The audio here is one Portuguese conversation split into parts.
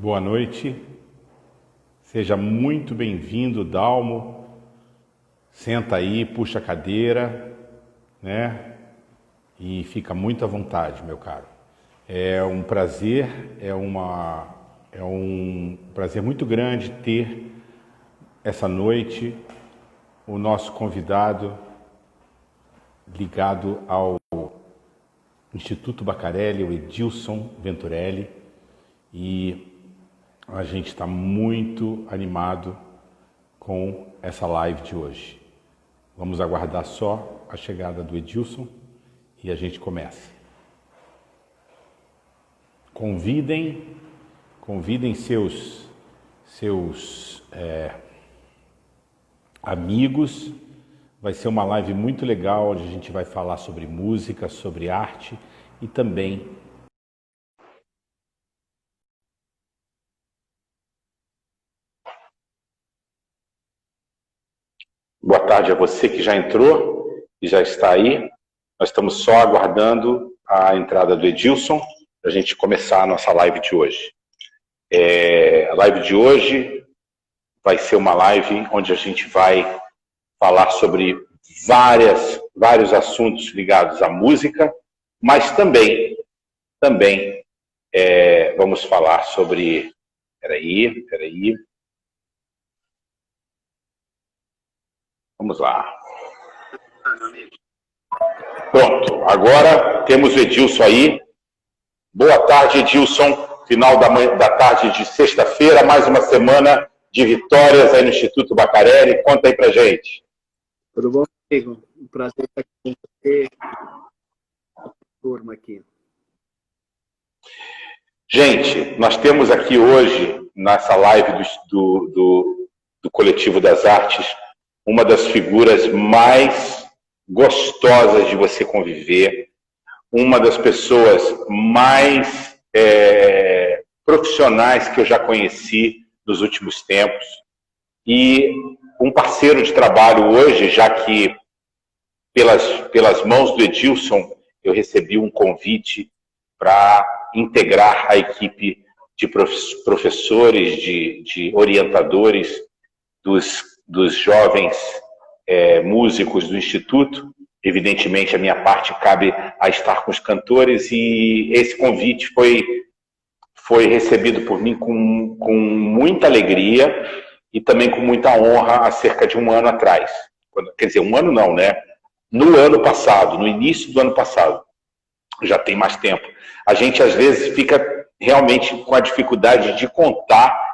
Boa noite, seja muito bem-vindo, Dalmo. Senta aí, puxa a cadeira, né? E fica muito à vontade, meu caro. É um prazer, é um prazer muito grande ter essa noite o nosso convidado ligado ao Instituto Bacarelli, o Edilson Venturelli, e a gente está muito animado com essa live de hoje. Vamos aguardar só a chegada do Edilson e a gente começa. Convidem seus amigos. Vai ser uma live muito legal, onde a gente vai falar sobre música, sobre arte e também boa tarde a você que já entrou e já está aí. Nós estamos só aguardando a entrada do Edilson para a gente começar a nossa live de hoje. A live de hoje vai ser uma live onde a gente vai falar sobre vários assuntos ligados à música, mas também vamos falar sobre... Peraí. Vamos lá. Pronto, agora temos o Edilson aí. Boa tarde, Edilson. Final da tarde de sexta-feira, mais uma semana de vitórias aí no Instituto Bacarelli. Conta aí pra gente. Tudo bom, amigo? Um prazer estar aqui com você, turma aqui. Gente, nós temos aqui hoje, nessa live do Coletivo das Artes, uma das figuras mais gostosas de você conviver, uma das pessoas mais profissionais que eu já conheci nos últimos tempos, e um parceiro de trabalho hoje, já que pelas mãos do Edilson eu recebi um convite para integrar a equipe de professores, de orientadores dos jovens músicos do Instituto. Evidentemente, a minha parte cabe a estar com os cantores, e esse convite foi recebido por mim com muita alegria e também com muita honra há cerca de um ano atrás. Quer dizer, um ano não, né? No ano passado, no início do ano passado. Já tem mais tempo. A gente, às vezes, fica realmente com a dificuldade de contar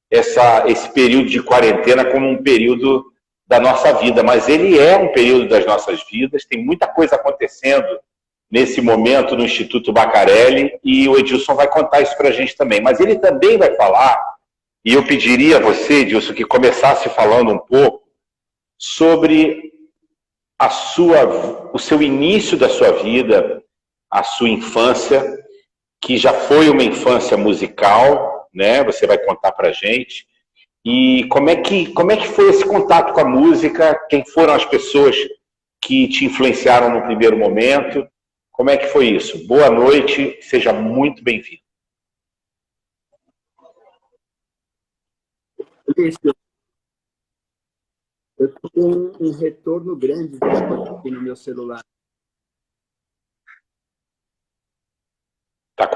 esse período de quarentena como um período da nossa vida, mas ele é um período das nossas vidas, tem muita coisa acontecendo nesse momento no Instituto Bacarelli, e o Edilson vai contar isso para a gente também. Mas ele também vai falar, e eu pediria a você, Edilson, que começasse falando um pouco sobre o seu início da sua vida, a sua infância, que já foi uma infância musical, né? Você vai contar para a gente. E como é que foi esse contato com a música? Quem foram as pessoas que te influenciaram no primeiro momento? Como é que foi isso? Boa noite, seja muito bem-vindo. Eu estou com um retorno grande aqui no meu celular. Tá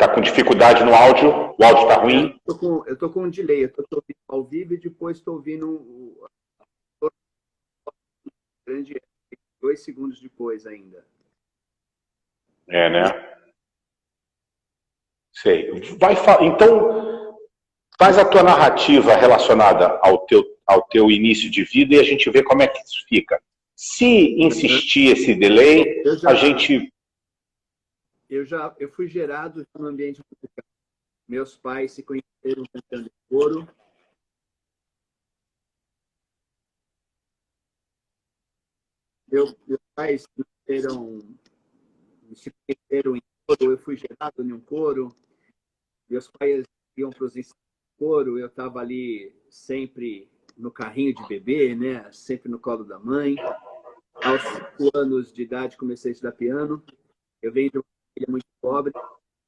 com dificuldade no áudio? O áudio está ruim? Eu estou com um delay. Eu estou ouvindo ao vivo e depois estou ouvindo grande 2 segundos depois ainda. Né? Sei. Então, faz a tua narrativa relacionada ao teu início de vida e a gente vê como é que isso fica. Se insistir esse delay, a gente... Eu fui gerado no ambiente musical. Meus pais se conheceram cantando coro. Meus pais se conheceram em coro. Eu fui gerado em um coro. Meus pais iam para os ensaios de coro. Eu estava ali sempre no carrinho de bebê, né? Sempre no colo da mãe. Aos 5 anos de idade comecei a estudar piano. Eu venho de uma família muito pobre,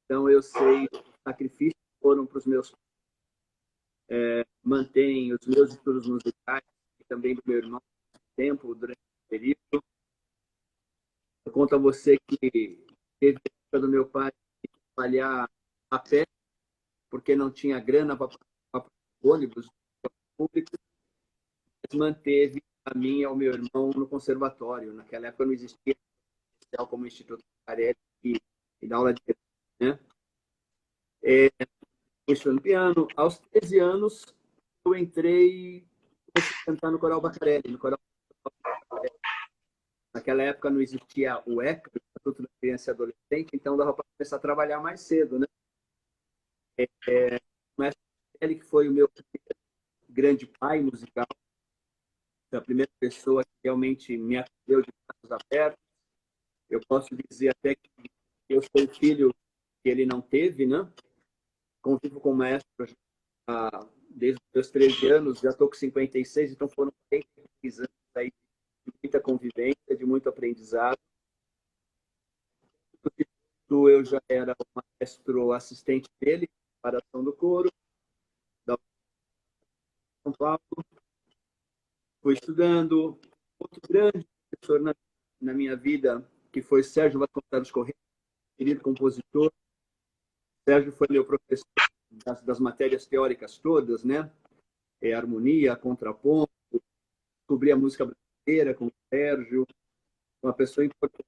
então eu sei os sacrifícios que foram para os meus pais mantém os meus estudos musicais e também do meu irmão tempo durante o período. Eu conto a você que teve a época do meu pai trabalhar a pé, porque não tinha grana para ônibus público, mas manteve a mim e ao meu irmão no conservatório. Naquela época não existia como o Instituto Bacarelli e dá aula de né? Estudando piano. Aos 13 anos, eu entrei comecei a cantar no Coral Bacarelli, no Coral Bacarelli. Naquela época não existia o ECA, o Estatuto da Criança e Adolescente, então dava para começar a trabalhar mais cedo, né? Mas ele que foi o meu grande pai musical, a primeira pessoa que realmente me acolheu de braços abertos. Eu posso dizer até que eu sou o filho que ele não teve, né? Convivo com o maestro desde os meus 13 anos, já estou com 56, então foram 46 anos aí de muita convivência, de muito aprendizado. Eu já era o maestro assistente dele, preparação do coro, da São Paulo. Fui estudando. Outro grande professor na minha vida, que foi Sérgio Vasconcelos Correia, querido compositor. Sérgio foi meu professor das matérias teóricas todas, né? Harmonia, contraponto, descobri a música brasileira com o Sérgio, uma pessoa importante.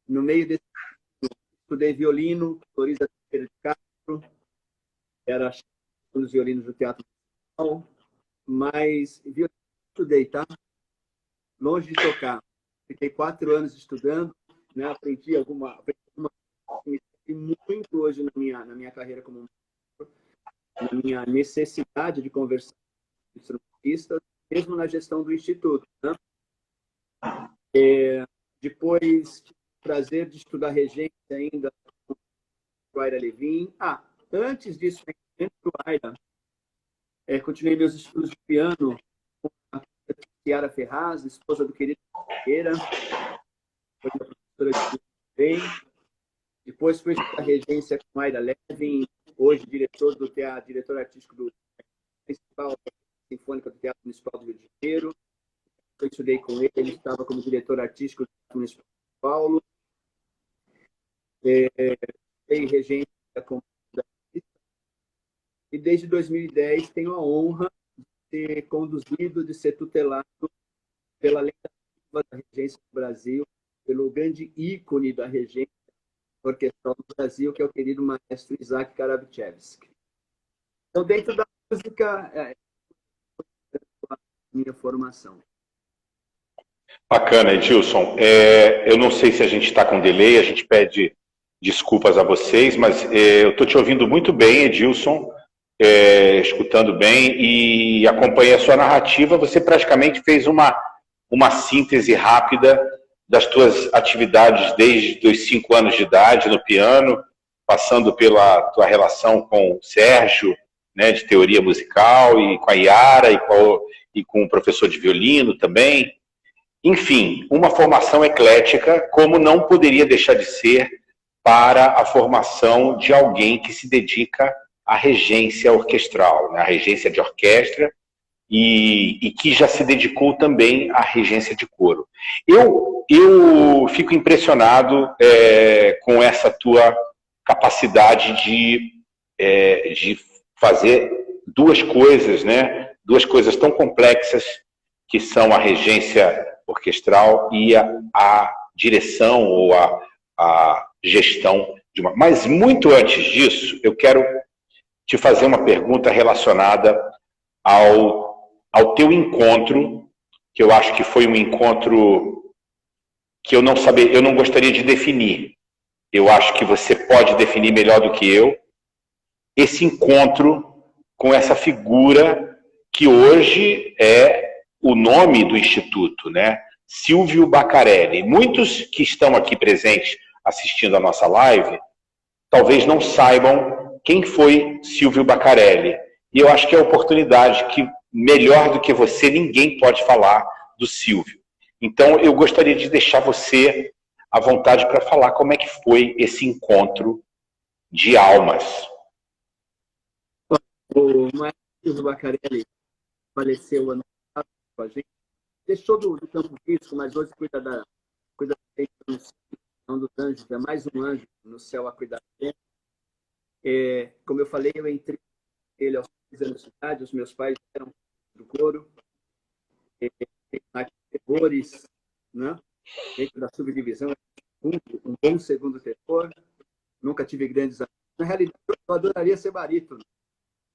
No meio desse estudei violino, Florisa Teixeira de Castro, era um dos violinos do Teatro Nacional, mas violino estudei, tá? Longe de tocar. Fiquei 4 anos estudando, né? Aprendi alguma muito hoje na minha carreira como na minha necessidade de conversar com instrumentistas, mesmo na gestão do Instituto. Né? Depois, tive o prazer de estudar regência ainda com o Aira Levin. Antes disso, dentro do Aira, continuei meus estudos de piano com a Ciara Ferraz, esposa do querido Ferreira, foi minha professora de bem. Depois fui estudar regência com Aira Levin, hoje diretor do teatro, diretor artístico do principal sinfônica do Teatro Municipal do Rio de Janeiro. Eu estudei com ele, ele estava como diretor artístico do Teatro Municipal de São Paulo. Tem regência como e desde 2010 tenho a honra de ser conduzido, de ser tutelado pela lei da regência do Brasil, pelo grande ícone da regência orquestral do Brasil, que é o querido maestro Isaac Karabichevsky. Então, dentro da música, a minha formação. Bacana, Edilson. Eu não sei se a gente está com delay, a gente pede desculpas a vocês, mas eu estou te ouvindo muito bem, Edilson, escutando bem e acompanhei a sua narrativa. Você praticamente fez uma síntese rápida das tuas atividades desde os 5 anos de idade no piano, passando pela tua relação com o Sérgio, né, de teoria musical, e com a Yara, e com o professor de violino também. Enfim, uma formação eclética, como não poderia deixar de ser para a formação de alguém que se dedica à regência orquestral, né, à regência de orquestra, e que já se dedicou também à regência de coro. Eu fico impressionado com essa tua capacidade de fazer duas coisas, né? Duas coisas tão complexas que são a regência orquestral e a direção ou a gestão de uma... Mas muito antes disso, eu quero te fazer uma pergunta relacionada ao teu encontro, que eu acho que foi um encontro que eu não gostaria de definir. Eu acho que você pode definir melhor do que eu esse encontro com essa figura que hoje é o nome do Instituto, né? Silvio Bacarelli. Muitos que estão aqui presentes assistindo a nossa live talvez não saibam quem foi Silvio Bacarelli. E eu acho que é a oportunidade que, melhor do que você, ninguém pode falar do Silvio. Então, eu gostaria de deixar você à vontade para falar como é que foi esse encontro de almas. O maestro Silvio Bacarelli faleceu ano passado com a gente. Deixou do campo físico, mas hoje cuida da gente no céu, um dos anjos, é mais um anjo no céu a cuidar dele. Como eu falei, eu entrei ele aos 6 anos de idade, os meus pais eram do coro, tenores, né? Dentro da subdivisão, um bom segundo tenor, nunca tive grandes amigos. Na realidade, eu adoraria ser barítono,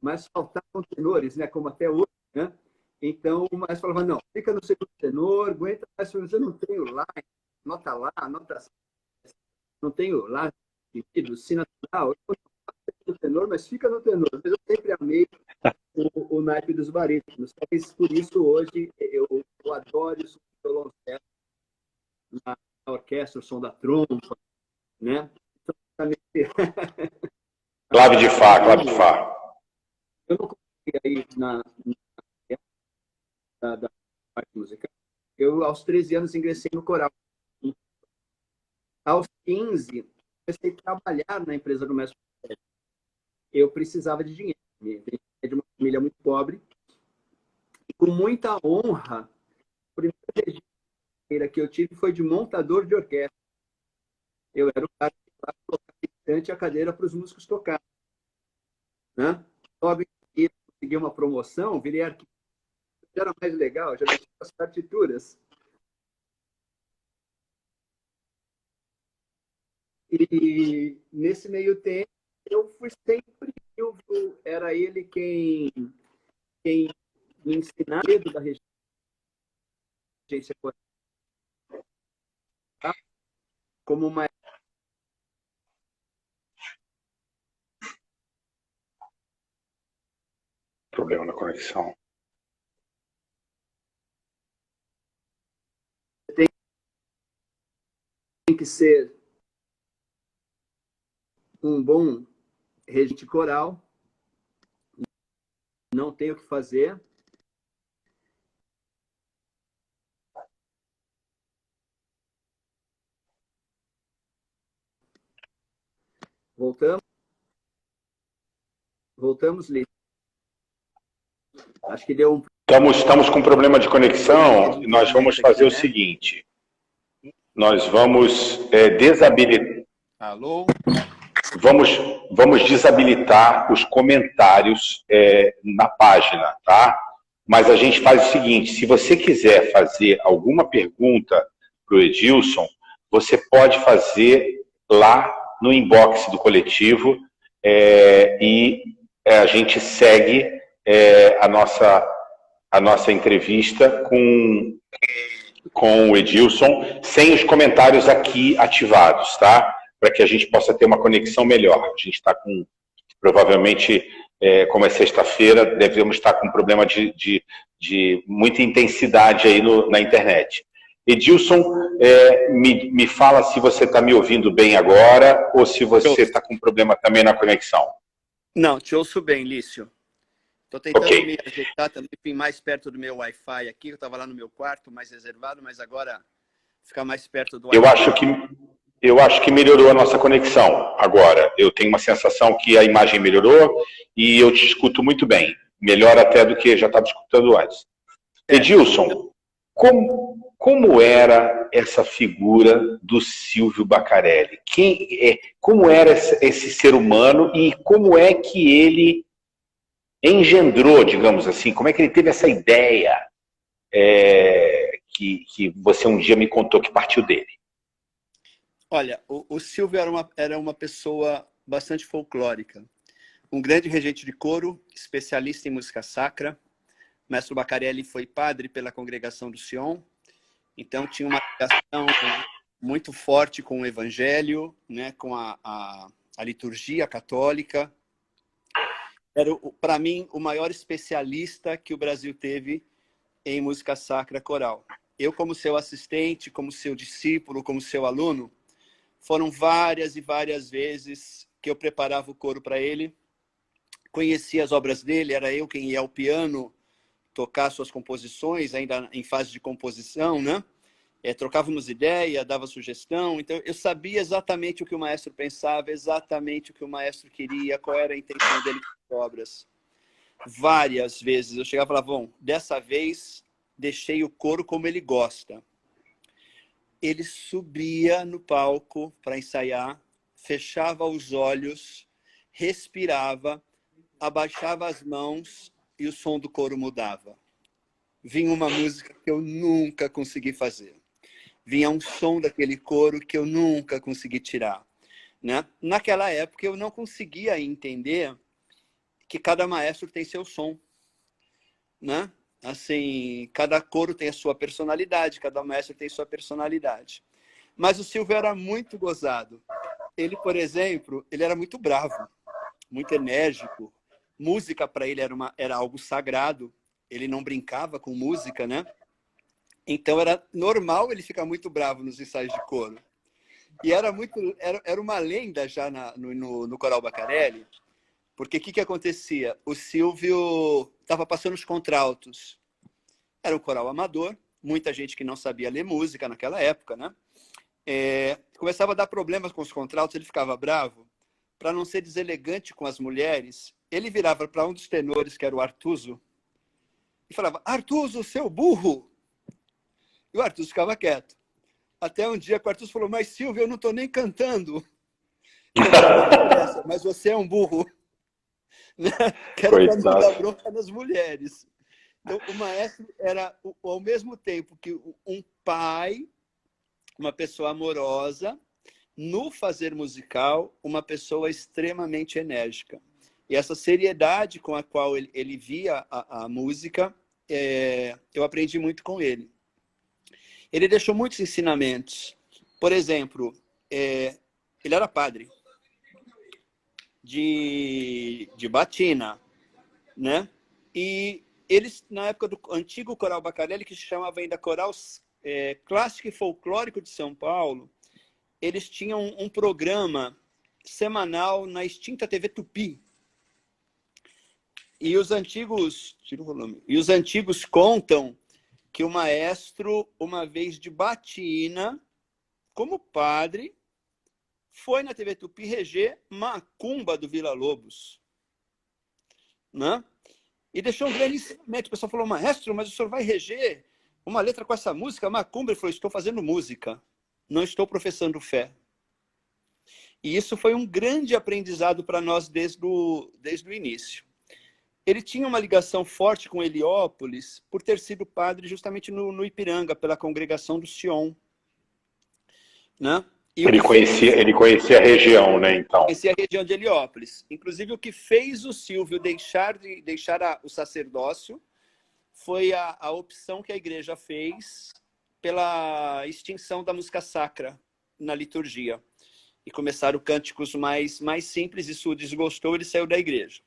mas faltavam tenores, né? Como até hoje, né? Então, o maestro falava, não, fica no segundo tenor, aguenta, mas eu não tenho lá, nota lá, nota... Não tenho lá, si natural, eu não no tenor, mas fica no tenor. Mas eu sempre amei o naipe dos barítonos. Talvez por isso, hoje, eu adoro isso do violoncelo, na orquestra, o som da trompa, né? Então, Clave de Fá, clave de Fá. eu não consegui aí da parte musical. Eu, aos 13 anos, ingressei no coral. Aos 15, comecei a trabalhar na empresa do mestre. Eu precisava de dinheiro. Venho de uma família muito pobre. E, com muita honra, a primeira carreira que eu tive foi de montador de orquestra. Eu era o cara que colocava a cadeira para os músicos tocarem. Né? Logo em seguida, consegui uma promoção, virei arquiteto. Era mais legal, já mexi com as partituras. E nesse meio tempo, eu fui sempre, era ele quem me ensinava da regência coral, como uma... Problema na conexão. Tem que ser um bom regente coral, não tem o que fazer. Voltamos, Lício. Acho que deu um... Estamos com problema de conexão e nós vamos fazer o seguinte. Nós vamos desabilitar... Alô? Vamos desabilitar os comentários na página, tá? Mas a gente faz o seguinte, se você quiser fazer alguma pergunta para o Edilson, você pode fazer lá no inbox do coletivo e a gente segue a nossa entrevista com o Edilson sem os comentários aqui ativados, tá? Para que a gente possa ter uma conexão melhor. A gente está com, provavelmente, como é sexta-feira, devemos estar com um problema de muita intensidade aí na internet. Edilson, me fala se você está me ouvindo bem agora ou se você está com problema também na conexão. Não, te ouço bem, Lício. Estou tentando me ajeitar também, vim mais perto do meu Wi-Fi aqui. Eu estava lá no meu quarto, mais reservado, mas agora ficar mais perto do Wi-Fi. Eu acho que melhorou a nossa conexão agora. Eu tenho uma sensação que a imagem melhorou e eu te escuto muito bem. Melhor até do que já estava escutando antes. Edilson, como era essa figura do Silvio Bacarelli? Como era esse ser humano e como é que ele engendrou, digamos assim, como é que ele teve essa ideia que você um dia me contou que partiu dele? Olha, o Silvio era uma pessoa bastante folclórica. Um grande regente de coro, especialista em música sacra. O mestre Bacarelli foi padre pela congregação do Sion. Então tinha uma ligação muito forte com o evangelho, né, com a liturgia católica. Era, para mim, o maior especialista que o Brasil teve em música sacra coral. Eu, como seu assistente, como seu discípulo, como seu aluno, foram várias e várias vezes que eu preparava o coro para ele, conhecia as obras dele, era eu quem ia ao piano tocar suas composições, ainda em fase de composição, né? Trocávamos ideia, dava sugestão, então eu sabia exatamente o que o maestro pensava, exatamente o que o maestro queria, qual era a intenção dele com as obras. várias vezes. Eu chegava e falava, bom, dessa vez deixei o coro como ele gosta. Ele subia no palco para ensaiar, fechava os olhos, respirava, abaixava as mãos e o som do coro mudava. Vinha uma música que eu nunca consegui fazer. Vinha um som daquele coro que eu nunca consegui tirar, né? Naquela época, eu não conseguia entender que cada maestro tem seu som, né? Assim, cada coro tem a sua personalidade, cada maestro tem sua personalidade. Mas o Silvio era muito gozado. Ele, por exemplo, ele era muito bravo, muito enérgico. Música para ele era algo sagrado. Ele não brincava com música, né? Então era normal ele ficar muito bravo nos ensaios de coro. E era uma lenda já no Coral Bacarelli, porque o que acontecia? O Silvio estava passando os contraltos. Era um coral amador, muita gente que não sabia ler música naquela época, né? Começava a dar problemas com os contraltos, ele ficava bravo. Para não ser deselegante com as mulheres, ele virava para um dos tenores, que era o Artuso, e falava, Artuso, seu burro! E o Artuso ficava quieto. Até um dia que o Artuso falou, mas Silvio, eu não estou nem cantando. Mas você é um burro. Quero para não dar bronca nas mulheres. Então, o maestro era, ao mesmo tempo que um pai, uma pessoa amorosa, no fazer musical, uma pessoa extremamente enérgica. E essa seriedade com a qual ele via a música, eu aprendi muito com ele. Ele deixou muitos ensinamentos. Por exemplo, ele era padre de batina, né? E eles, na época do antigo Coral Bacarelli, que se chamava ainda Coral Clássico e Folclórico de São Paulo, eles tinham um programa semanal na extinta TV Tupi. E os antigos, tira o volume, e os antigos contam que o maestro, uma vez de batina, como padre, foi na TV Tupi reger Macumba do Villa-Lobos, né? E deixou um grande ensinamento. O pessoal falou, maestro, mas o senhor vai reger uma letra com essa música, Macumba? Ele falou, estou fazendo música, não estou professando fé. E isso foi um grande aprendizado para nós desde o início. Ele tinha uma ligação forte com Heliópolis por ter sido padre justamente no Ipiranga, pela congregação do Sion, né? Ele conhecia a região, né, então? Conhecia a região de Heliópolis. Inclusive, o que fez o Silvio deixar o sacerdócio foi a opção que a igreja fez pela extinção da música sacra na liturgia. E começaram cânticos mais simples, isso o desgostou, ele saiu da igreja.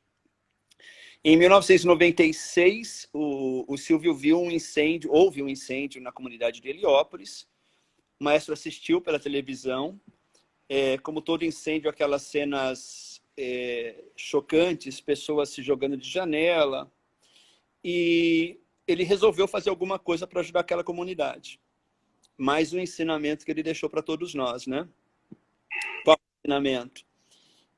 Em 1996, o Silvio houve um incêndio na comunidade de Heliópolis. O maestro assistiu pela televisão. Como todo incêndio, aquelas cenas chocantes, pessoas se jogando de janela. E ele resolveu fazer alguma coisa para ajudar aquela comunidade. Mais um ensinamento que ele deixou para todos nós, né? Qual é o ensinamento?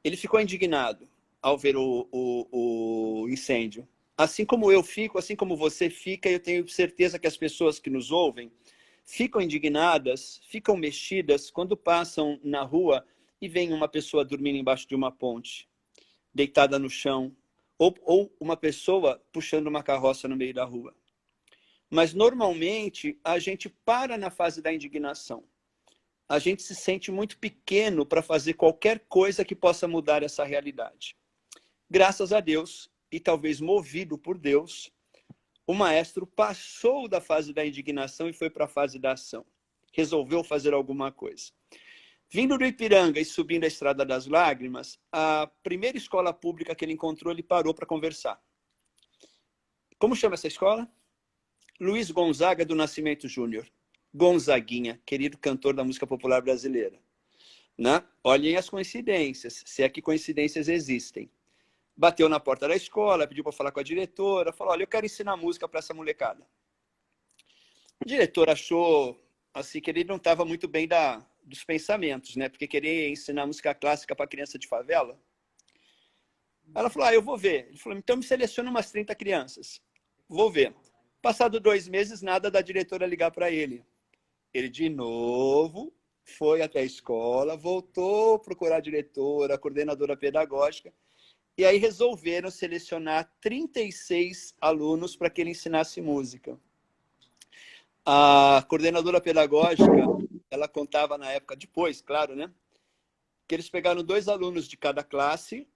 Ele ficou indignado ao ver o incêndio. Assim como eu fico, assim como você fica, eu tenho certeza que as pessoas que nos ouvem ficam indignadas, ficam mexidas quando passam na rua e vem uma pessoa dormindo embaixo de uma ponte, deitada no chão, ou uma pessoa puxando uma carroça no meio da rua. Mas, normalmente, a gente para na fase da indignação. A gente se sente muito pequeno para fazer qualquer coisa que possa mudar essa realidade. Graças a Deus, e talvez movido por Deus, o maestro passou da fase da indignação e foi para a fase da ação. Resolveu fazer alguma coisa. Vindo do Ipiranga e subindo a Estrada das Lágrimas, a primeira escola pública que ele encontrou, ele parou para conversar. Como chama essa escola? Luiz Gonzaga do Nascimento Júnior. Gonzaguinha, querido cantor da música popular brasileira. Né? Olhem as coincidências, se é que coincidências existem. Bateu na porta da escola, pediu para falar com a diretora, falou, olha, eu quero ensinar música para essa molecada. A diretora achou assim, que ele não estava muito bem dos pensamentos, né? Porque querer ensinar música clássica para criança de favela. Ela falou, eu vou ver. Ele falou, então me seleciona umas 30 crianças. Vou ver. Passado 2 meses, nada da diretora ligar para ele. Ele, de novo, foi até a escola, voltou a procurar a diretora, a coordenadora pedagógica, e aí resolveram selecionar 36 alunos para que ele ensinasse música. A coordenadora pedagógica, ela contava na época, depois, claro, né? Que eles pegaram 2 alunos de cada classe,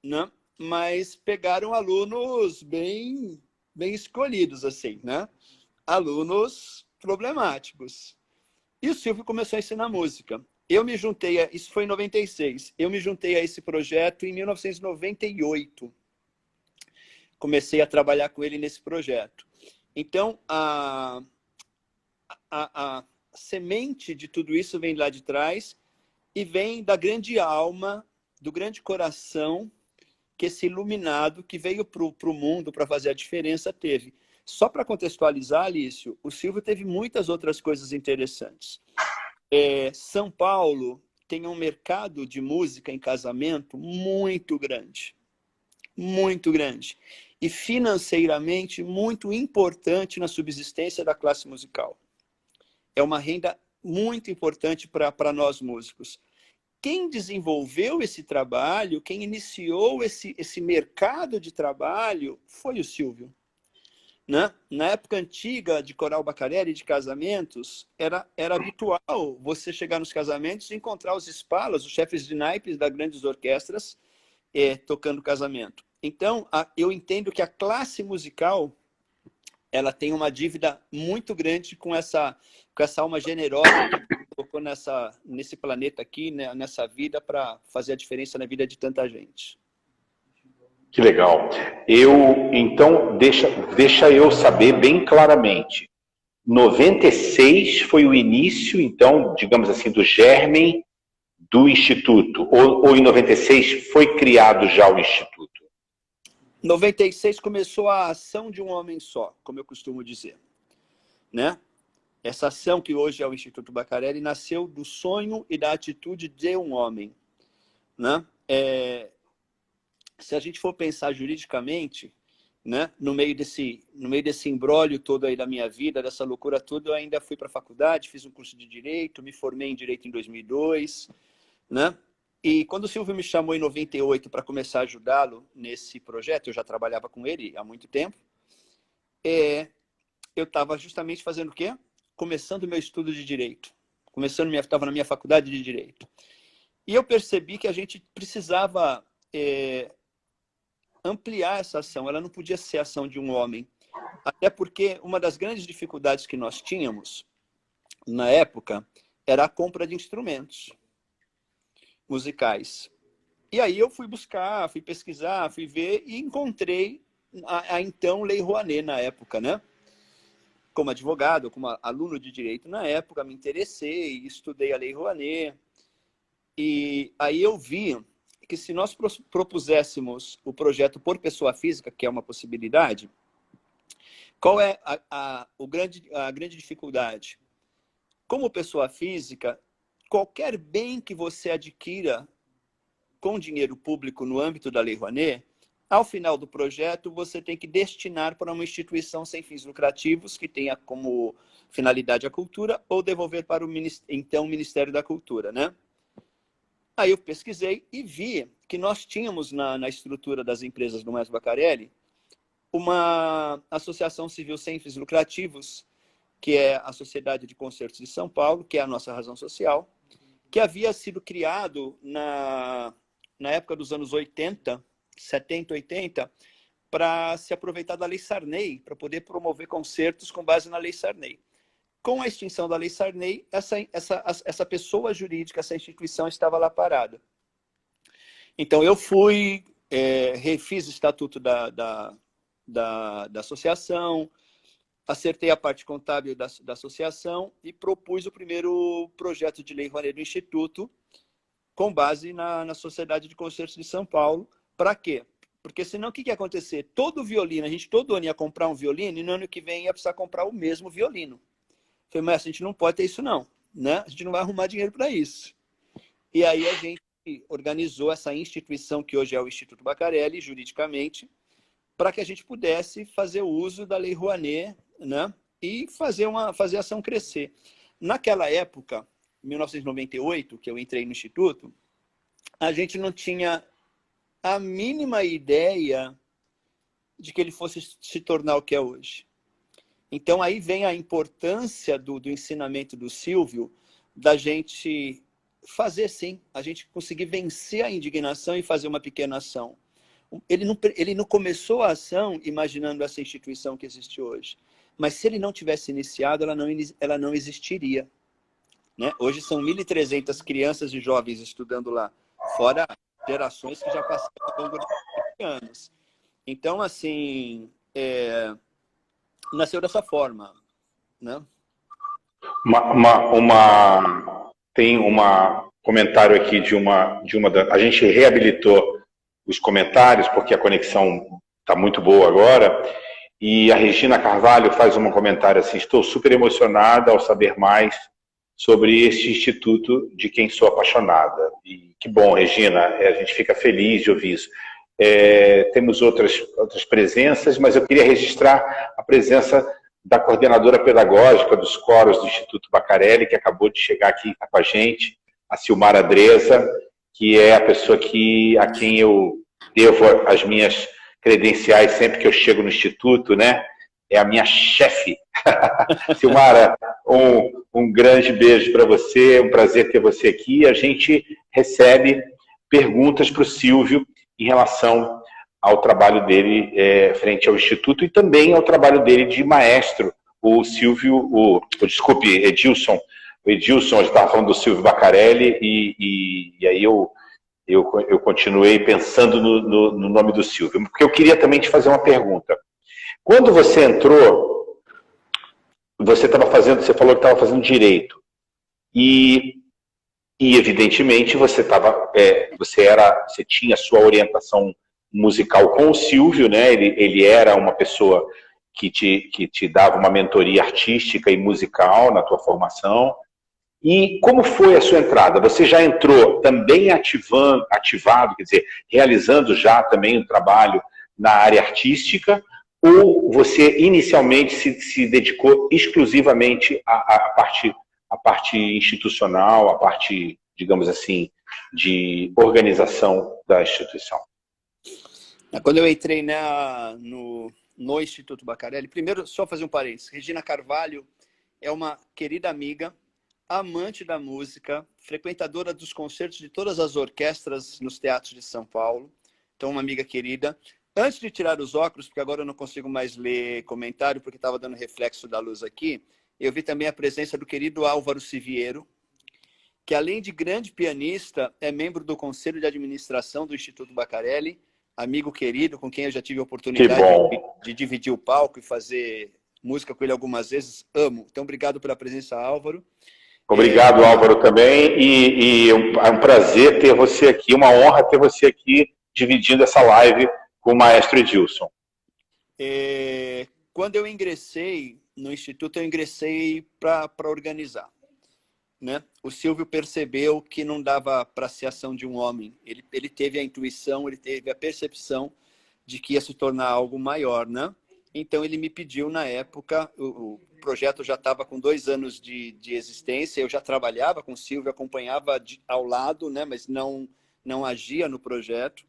né? Mas pegaram alunos bem escolhidos, assim, né? Alunos problemáticos. E o Silvio começou a ensinar música. Eu me juntei, isso foi em 96, eu me juntei a esse projeto em 1998. Comecei a trabalhar com ele nesse projeto. Então, a semente de tudo isso vem lá de trás e vem da grande alma, do grande coração que esse iluminado que veio para o mundo para fazer a diferença teve. Só para contextualizar, Alício, o Silvio teve muitas outras coisas interessantes. São Paulo tem um mercado de música em casamento muito grande. Muito grande. E financeiramente muito importante na subsistência da classe musical. É uma renda muito importante para nós músicos. Quem desenvolveu esse trabalho, quem iniciou esse mercado de trabalho foi o Silvio. Né? Na época antiga de Coral Bacarelli, de casamentos, era habitual você chegar nos casamentos e encontrar os espalas, os chefes de naipes das grandes orquestras tocando casamento. Então, eu entendo que a classe musical ela tem uma dívida muito grande com essa alma generosa que colocou nesse planeta aqui, né, nessa vida, para fazer a diferença na vida de tanta gente. Que legal. Então, deixa eu saber bem claramente. 96 foi o início, então, digamos assim, do germe do Instituto? Ou em 96 foi criado já o Instituto? 96 começou a ação de um homem só, como eu costumo dizer. Né? Essa ação que hoje é o Instituto Bacarelli nasceu do sonho e da atitude de um homem. Né? Se a gente for pensar juridicamente, né, no meio desse imbróglio todo aí da minha vida, dessa loucura toda, eu ainda fui para a faculdade, fiz um curso de Direito, me formei em Direito em 2002, né? E quando o Silvio me chamou em 98 para começar a ajudá-lo nesse projeto, eu já trabalhava com ele há muito tempo, eu estava justamente fazendo o quê? Começando o meu estudo de Direito. Estava na minha faculdade de Direito. E eu percebi que a gente precisava ampliar essa ação. Ela não podia ser a ação de um homem. Até porque uma das grandes dificuldades que nós tínhamos, na época, era a compra de instrumentos musicais. E aí eu fui buscar, fui pesquisar, fui ver e encontrei a então Lei Rouanet na época, né? Como advogado, como aluno de Direito na época, me interessei, estudei a Lei Rouanet. E aí eu vi que se nós propuséssemos o projeto por pessoa física, que é uma possibilidade, qual é a grande dificuldade? Como pessoa física, qualquer bem que você adquira com dinheiro público no âmbito da Lei Rouanet, ao final do projeto, você tem que destinar para uma instituição sem fins lucrativos que tenha como finalidade a cultura ou devolver para o então Ministério da Cultura, né? Aí eu pesquisei e vi que nós tínhamos na estrutura das empresas do Maestro Bacarelli uma associação civil sem fins lucrativos, que é a Sociedade de Concertos de São Paulo, que é a nossa razão social, que havia sido criado na época dos anos 80, 70, 80, para se aproveitar da Lei Sarney, para poder promover concertos com base na Lei Sarney. Com a extinção da Lei Sarney, essa pessoa jurídica, essa instituição estava lá parada. Então, eu fui, refiz o estatuto da associação, acertei a parte contábil da associação e propus o primeiro projeto de Lei Rouanet do Instituto, com base na Sociedade de Concertos de São Paulo. Para quê? Porque senão o que ia acontecer? Todo violino, a gente todo ano ia comprar um violino e no ano que vem ia precisar comprar o mesmo violino. Falei, mas a gente não pode ter isso não, né? A gente não vai arrumar dinheiro para isso. E aí a gente organizou essa instituição que hoje é o Instituto Baccarelli, juridicamente, para que a gente pudesse fazer uso da Lei Rouanet, né? E fazer a ação crescer. Naquela época, 1998, que eu entrei no Instituto, a gente não tinha a mínima ideia de que ele fosse se tornar o que é hoje. Então, aí vem a importância do ensinamento do Silvio, da gente fazer, sim, a gente conseguir vencer a indignação e fazer uma pequena ação. Ele não começou a ação imaginando essa instituição que existe hoje. Mas se ele não tivesse iniciado, ela não existiria. Né? Hoje são 1.300 crianças e jovens estudando lá, fora gerações que já passaram ao longo de 20 anos. Então, assim, nasceu dessa forma. Né? Tem um comentário aqui de uma a gente reabilitou os comentários, porque a conexão está muito boa agora, e a Regina Carvalho faz um comentário assim: estou super emocionada ao saber mais sobre este instituto de quem sou apaixonada. E que bom, Regina, a gente fica feliz de ouvir isso. Temos outras presenças, mas eu queria registrar a presença da coordenadora pedagógica dos coros do Instituto Baccarelli, que acabou de chegar aqui com a gente, a Silmara Dresa, que é a pessoa a quem eu devo as minhas credenciais sempre que eu chego no Instituto, né? É a minha chefe. Silmara, um grande beijo para você, um prazer ter você aqui. A gente recebe perguntas para o Silvio em relação ao trabalho dele frente ao Instituto e também ao trabalho dele de maestro. O Silvio, desculpe, Edilson. O Edilson, a gente estava falando do Silvio Baccarelli e aí eu continuei pensando no nome do Silvio, porque eu queria também te fazer uma pergunta. Quando você entrou, você falou que estava fazendo direito, e evidentemente você tinha a sua orientação musical com o Silvio, né? Ele era uma pessoa que te dava uma mentoria artística e musical na tua formação. E como foi a sua entrada? Você já entrou também ativado, quer dizer, realizando já também um trabalho na área artística, ou você inicialmente se dedicou exclusivamente à parte institucional, à parte, digamos assim, de organização da instituição? Quando eu entrei no Instituto Baccarelli, primeiro, só fazer um parênteses, Regina Carvalho é uma querida amiga, amante da música, frequentadora dos concertos de todas as orquestras nos teatros de São Paulo. Então, uma amiga querida. Antes de tirar os óculos, porque agora eu não consigo mais ler comentário, porque estava dando reflexo da luz aqui, eu vi também a presença do querido Álvaro Siviero, que além de grande pianista, é membro do Conselho de Administração do Instituto Baccarelli, amigo querido, com quem eu já tive a oportunidade de dividir o palco e fazer música com ele algumas vezes. Amo. Então, obrigado pela presença, Álvaro. Obrigado, Álvaro, também. E é um prazer ter você aqui, uma honra ter você aqui dividindo essa live com o maestro Edilson. Quando eu ingressei no Instituto, eu ingressei para organizar. Né? O Silvio percebeu que não dava para ser ação de um homem. Ele teve a intuição, ele teve a percepção de que ia se tornar algo maior, né? Então, ele me pediu, na época, o projeto já estava com 2 anos de existência, eu já trabalhava com o Silvio, acompanhava ao lado, né, mas não agia no projeto.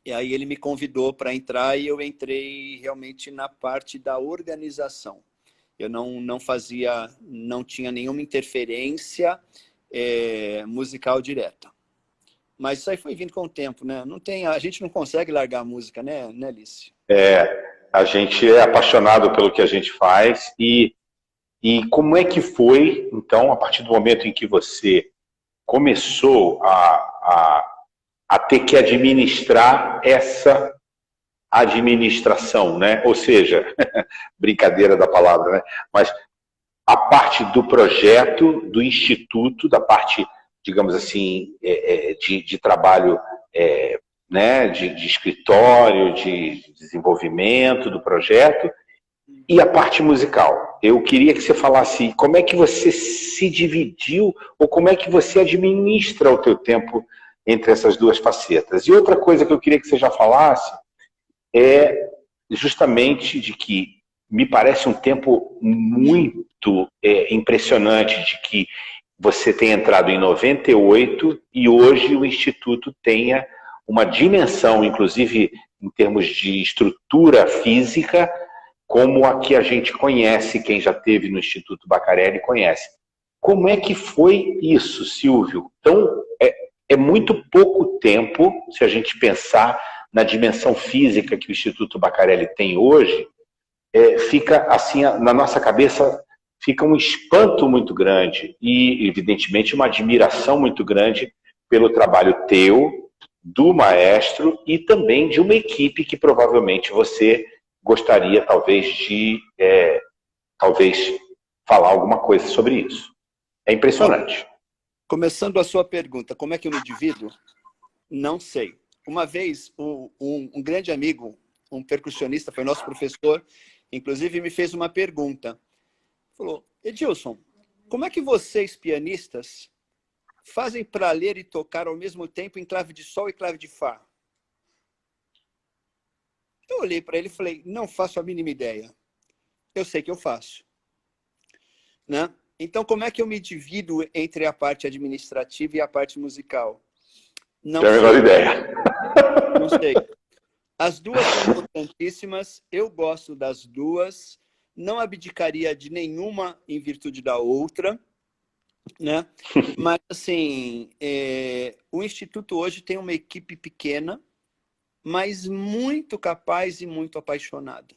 E aí ele me convidou para entrar e eu entrei realmente na parte da organização. Eu não tinha nenhuma interferência musical direta. Mas isso aí foi vindo com o tempo, né? A gente não consegue largar a música, né, Alice? A gente é apaixonado pelo que a gente faz e como é que foi, então, a partir do momento em que você começou a ter que administrar essa administração, né? Ou seja, brincadeira da palavra, né? Mas a parte do projeto, do instituto, da parte, digamos assim, de trabalho, né? de escritório, de desenvolvimento do projeto, e a parte musical. Eu queria que você falasse como é que você se dividiu, ou como é que você administra o teu tempo entre essas duas facetas. E outra coisa que eu queria que você já falasse é justamente de que me parece um tempo muito impressionante de que você tenha entrado em 98 e hoje o Instituto tenha uma dimensão, inclusive em termos de estrutura física, como a que a gente conhece, quem já esteve no Instituto Bacarelli conhece. Como é que foi isso, Silvio? Então, é muito pouco tempo, se a gente pensar na dimensão física que o Instituto Bacarelli tem hoje, fica assim, na nossa cabeça, fica um espanto muito grande e, evidentemente, uma admiração muito grande pelo trabalho teu, do maestro e também de uma equipe que provavelmente você gostaria, talvez, de falar alguma coisa sobre isso. É impressionante. Começando a sua pergunta, como é que eu me divido? Não sei. Uma vez, um grande amigo, um percussionista, foi nosso professor, inclusive me fez uma pergunta. Falou, Edilson, como é que vocês, pianistas, fazem para ler e tocar ao mesmo tempo em clave de sol e clave de fá? Eu olhei para ele e falei, não faço a mínima ideia. Eu sei que eu faço. Né? Então, como é que eu me divido entre a parte administrativa e a parte musical? Não tenho a menor ideia. Não sei. As duas são importantíssimas, eu gosto das duas, não abdicaria de nenhuma em virtude da outra, né? Mas, assim, o Instituto hoje tem uma equipe pequena, mas muito capaz e muito apaixonada.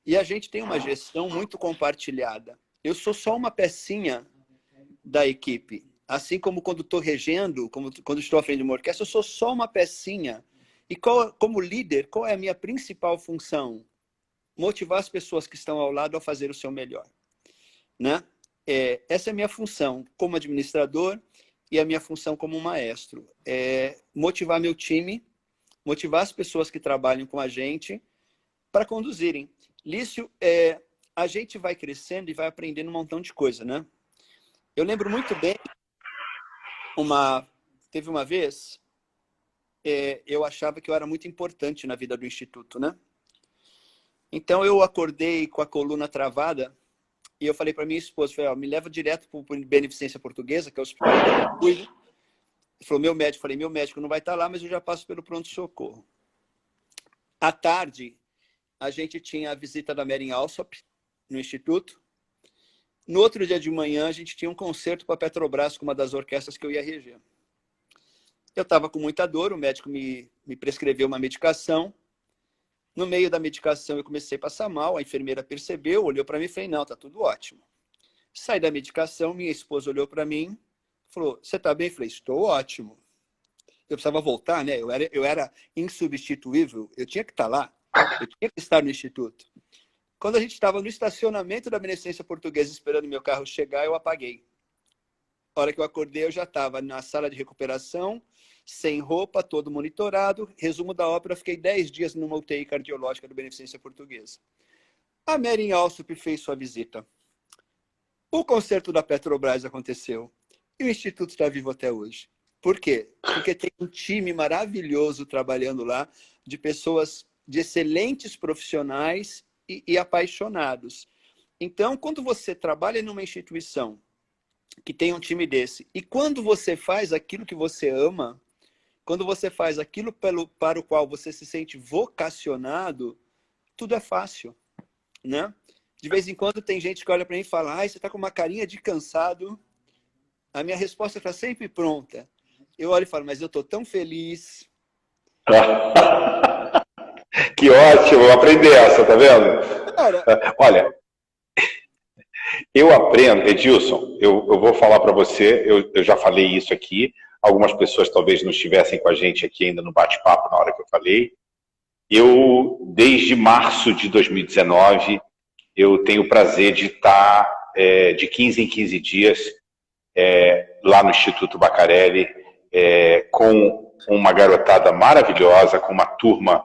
E a gente tem uma gestão muito compartilhada. Eu sou só uma pecinha da equipe. Assim como quando estou regendo, quando estou à frente de uma orquestra, eu sou só uma pecinha. E como líder, qual é a minha principal função? Motivar as pessoas que estão ao lado a fazer o seu melhor. Né? Essa é a minha função como administrador e a minha função como maestro. Motivar meu time, motivar as pessoas que trabalham com a gente para conduzirem. Lício, a gente vai crescendo e vai aprendendo um montão de coisa, né? Eu lembro muito bem, teve uma vez, eu achava que eu era muito importante na vida do Instituto, né? Então eu acordei com a coluna travada e eu falei para minha esposa, me leva direto para o Beneficência Portuguesa, que é o hospital que eu cuido. Ele falou, meu médico não vai estar lá, mas eu já passo pelo pronto-socorro. À tarde, a gente tinha a visita da Mary Alsop no Instituto. No outro dia de manhã, a gente tinha um concerto para a Petrobras com uma das orquestras que eu ia reger. Eu estava com muita dor, o médico me prescreveu uma medicação. No meio da medicação, eu comecei a passar mal, a enfermeira percebeu, olhou para mim e falei, não, está tudo ótimo. Saí da medicação, minha esposa olhou para mim, falou, você está bem? Eu falei, estou ótimo. Eu precisava voltar, né? Eu era insubstituível, eu tinha que estar lá, eu tinha que estar no Instituto. Quando a gente estava no estacionamento da Beneficência Portuguesa esperando meu carro chegar, eu apaguei. A hora que eu acordei, eu já estava na sala de recuperação, sem roupa, todo monitorado. Resumo da ópera, fiquei 10 dias numa UTI cardiológica da Beneficência Portuguesa. A Mary Alsop fez sua visita. O concerto da Petrobras aconteceu. E o Instituto está vivo até hoje. Por quê? Porque tem um time maravilhoso trabalhando lá, de pessoas, de excelentes profissionais e apaixonados. Então, quando você trabalha numa instituição que tem um time desse, e quando você faz aquilo que você ama, quando você faz aquilo para o qual você se sente vocacionado, tudo é fácil, né? De vez em quando tem gente que olha para mim e fala, você está com uma carinha de cansado. A minha resposta está sempre pronta. Eu olho e falo, mas eu estou tão feliz. Que ótimo, aprender essa, tá vendo? Cara, olha, eu aprendo, Edilson, eu vou falar para você, eu já falei isso aqui, algumas pessoas talvez não estivessem com a gente aqui ainda no bate-papo na hora que eu falei. Eu, desde março de 2019, eu tenho o prazer de estar de 15 em 15 dias lá no Instituto Bacarelli, com uma garotada maravilhosa, com uma turma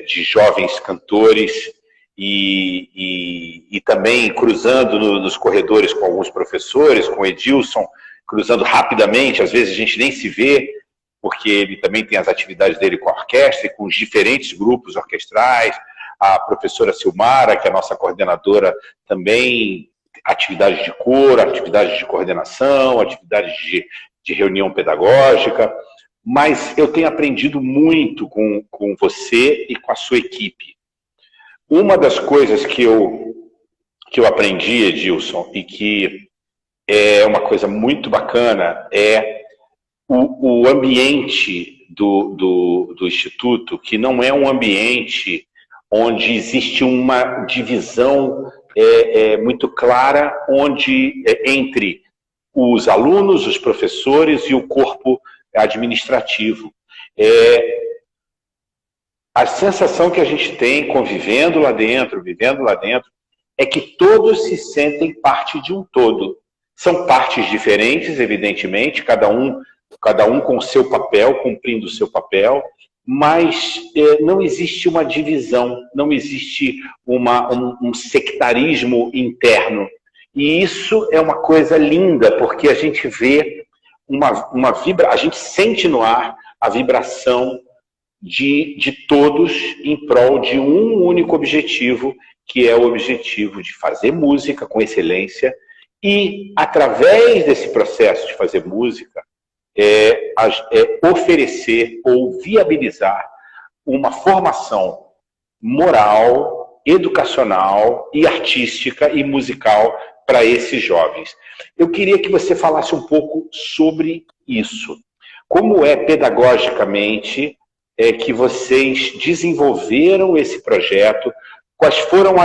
de jovens cantores e também cruzando nos corredores com alguns professores, com o Edilson, cruzando rapidamente, às vezes a gente nem se vê, porque ele também tem as atividades dele com a orquestra e com os diferentes grupos orquestrais. A professora Silmara, que é a nossa coordenadora, também atividades de coro, atividades de coordenação, atividades de reunião pedagógica. Mas eu tenho aprendido muito com você e com a sua equipe. Uma das coisas que eu aprendi, Edilson, e que é uma coisa muito bacana, é o ambiente do Instituto, que não é um ambiente onde existe uma divisão muito clara entre os alunos, os professores e o corpo administrativo. A sensação que a gente tem convivendo lá dentro, vivendo lá dentro, é que todos se sentem parte de um todo. São partes diferentes, evidentemente, cada um com o seu papel, cumprindo o seu papel, mas não existe uma divisão, não existe um sectarismo interno. E isso é uma coisa linda, porque a gente vê a gente sente no ar a vibração de todos em prol de um único objetivo, que é o objetivo de fazer música com excelência e, através desse processo de fazer música, oferecer ou viabilizar uma formação moral, educacional e artística e musical para esses jovens. Eu queria que você falasse um pouco sobre isso. Como é pedagogicamente que vocês desenvolveram esse projeto? Quais foram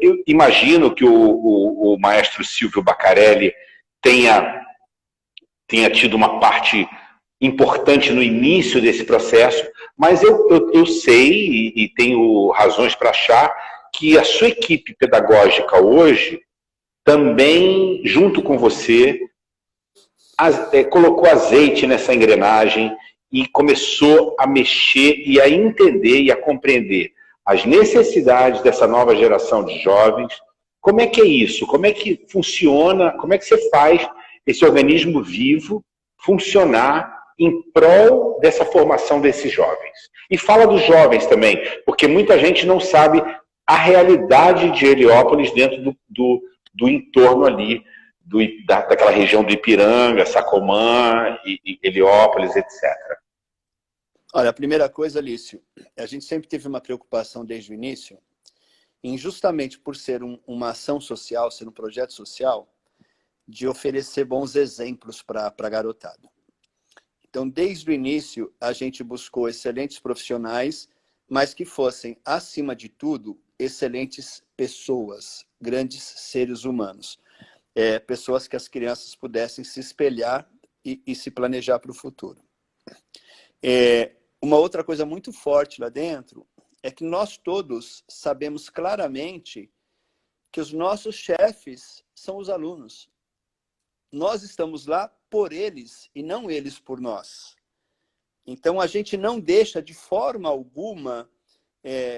eu imagino que o maestro Silvio Bacarelli tenha tido uma parte importante no início desse processo, mas eu sei e tenho razões para achar que a sua equipe pedagógica hoje também, junto com você, colocou azeite nessa engrenagem e começou a mexer e a entender e a compreender as necessidades dessa nova geração de jovens. Como é que é isso? Como é que funciona? Como é que você faz esse organismo vivo funcionar em prol dessa formação desses jovens? E fala dos jovens também, porque muita gente não sabe a realidade de Heliópolis dentro do entorno ali, daquela região do Ipiranga, Sacomã, e Heliópolis, etc. Olha, a primeira coisa, Lício, a gente sempre teve uma preocupação desde o início em, justamente por ser uma ação social, ser um projeto social, de oferecer bons exemplos para a garotada. Então, desde o início, a gente buscou excelentes profissionais, mas que fossem, acima de tudo, excelentes pessoas, grandes seres humanos. Pessoas que as crianças pudessem se espelhar e se planejar para o futuro. Uma outra coisa muito forte lá dentro é que nós todos sabemos claramente que os nossos chefes são os alunos. Nós estamos lá por eles e não eles por nós. Então, a gente não deixa de forma alguma,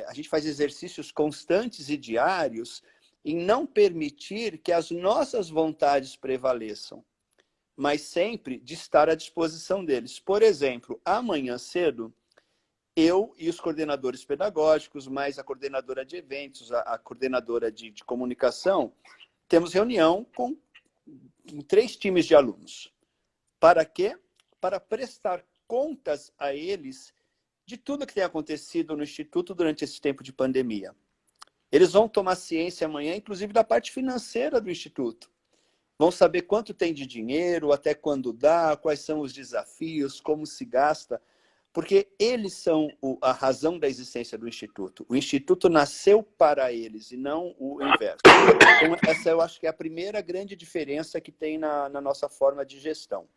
a gente faz exercícios constantes e diários em não permitir que as nossas vontades prevaleçam, mas sempre de estar à disposição deles. Por exemplo, amanhã cedo, eu e os coordenadores pedagógicos, mais a coordenadora de eventos, a coordenadora de comunicação, temos reunião com 3 times de alunos. Para quê? Para prestar contas a eles de tudo que tem acontecido no Instituto durante esse tempo de pandemia. Eles vão tomar ciência amanhã, inclusive da parte financeira do Instituto. Vão saber quanto tem de dinheiro, até quando dá, quais são os desafios, como se gasta, porque eles são a razão da existência do Instituto. O Instituto nasceu para eles e não o inverso. Então, essa eu acho que é a primeira grande diferença que tem na nossa forma de gestão.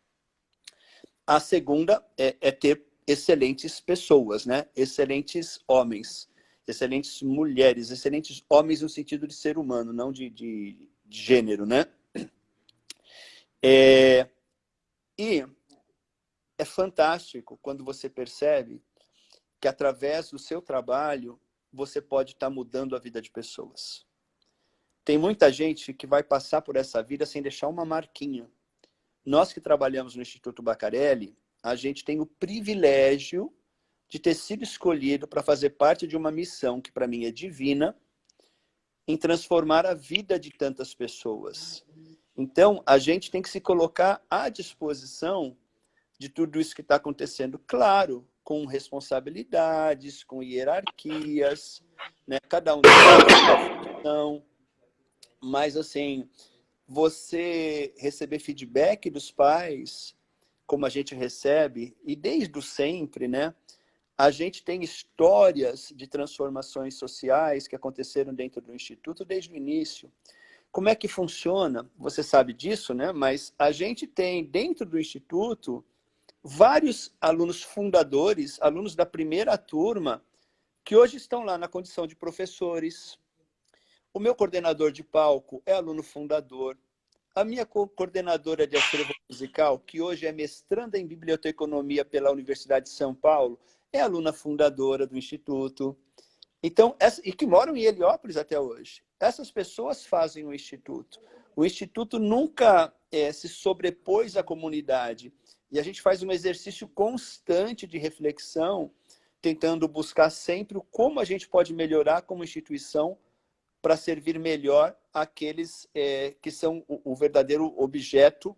A segunda é ter excelentes pessoas, né? Excelentes homens, excelentes mulheres, excelentes homens no sentido de ser humano, não de gênero, né? E é fantástico quando você percebe que, através do seu trabalho, você pode estar mudando a vida de pessoas. Tem muita gente que vai passar por essa vida sem deixar uma marquinha. Nós que trabalhamos no Instituto Bacarelli, a gente tem o privilégio de ter sido escolhido para fazer parte de uma missão que para mim é divina, em transformar a vida de tantas pessoas. Então, a gente tem que se colocar à disposição de tudo isso que está acontecendo, claro, com responsabilidades, com hierarquias, né? Cada um tem sua função, mas assim, você receber feedback dos pais, como a gente recebe, e desde o sempre, né? A gente tem histórias de transformações sociais que aconteceram dentro do Instituto desde o início. Como é que funciona? Você sabe disso, né? Mas a gente tem dentro do Instituto vários alunos fundadores, alunos da primeira turma, que hoje estão lá na condição de professores. O meu coordenador de palco é aluno fundador. A minha coordenadora de acervo musical, que hoje é mestranda em biblioteconomia pela Universidade de São Paulo, é aluna fundadora do Instituto. Então, e que moram em Heliópolis até hoje. Essas pessoas fazem o Instituto. O Instituto nunca se sobrepôs à comunidade. E a gente faz um exercício constante de reflexão, tentando buscar sempre como a gente pode melhorar como instituição para servir melhor aqueles que são o verdadeiro objeto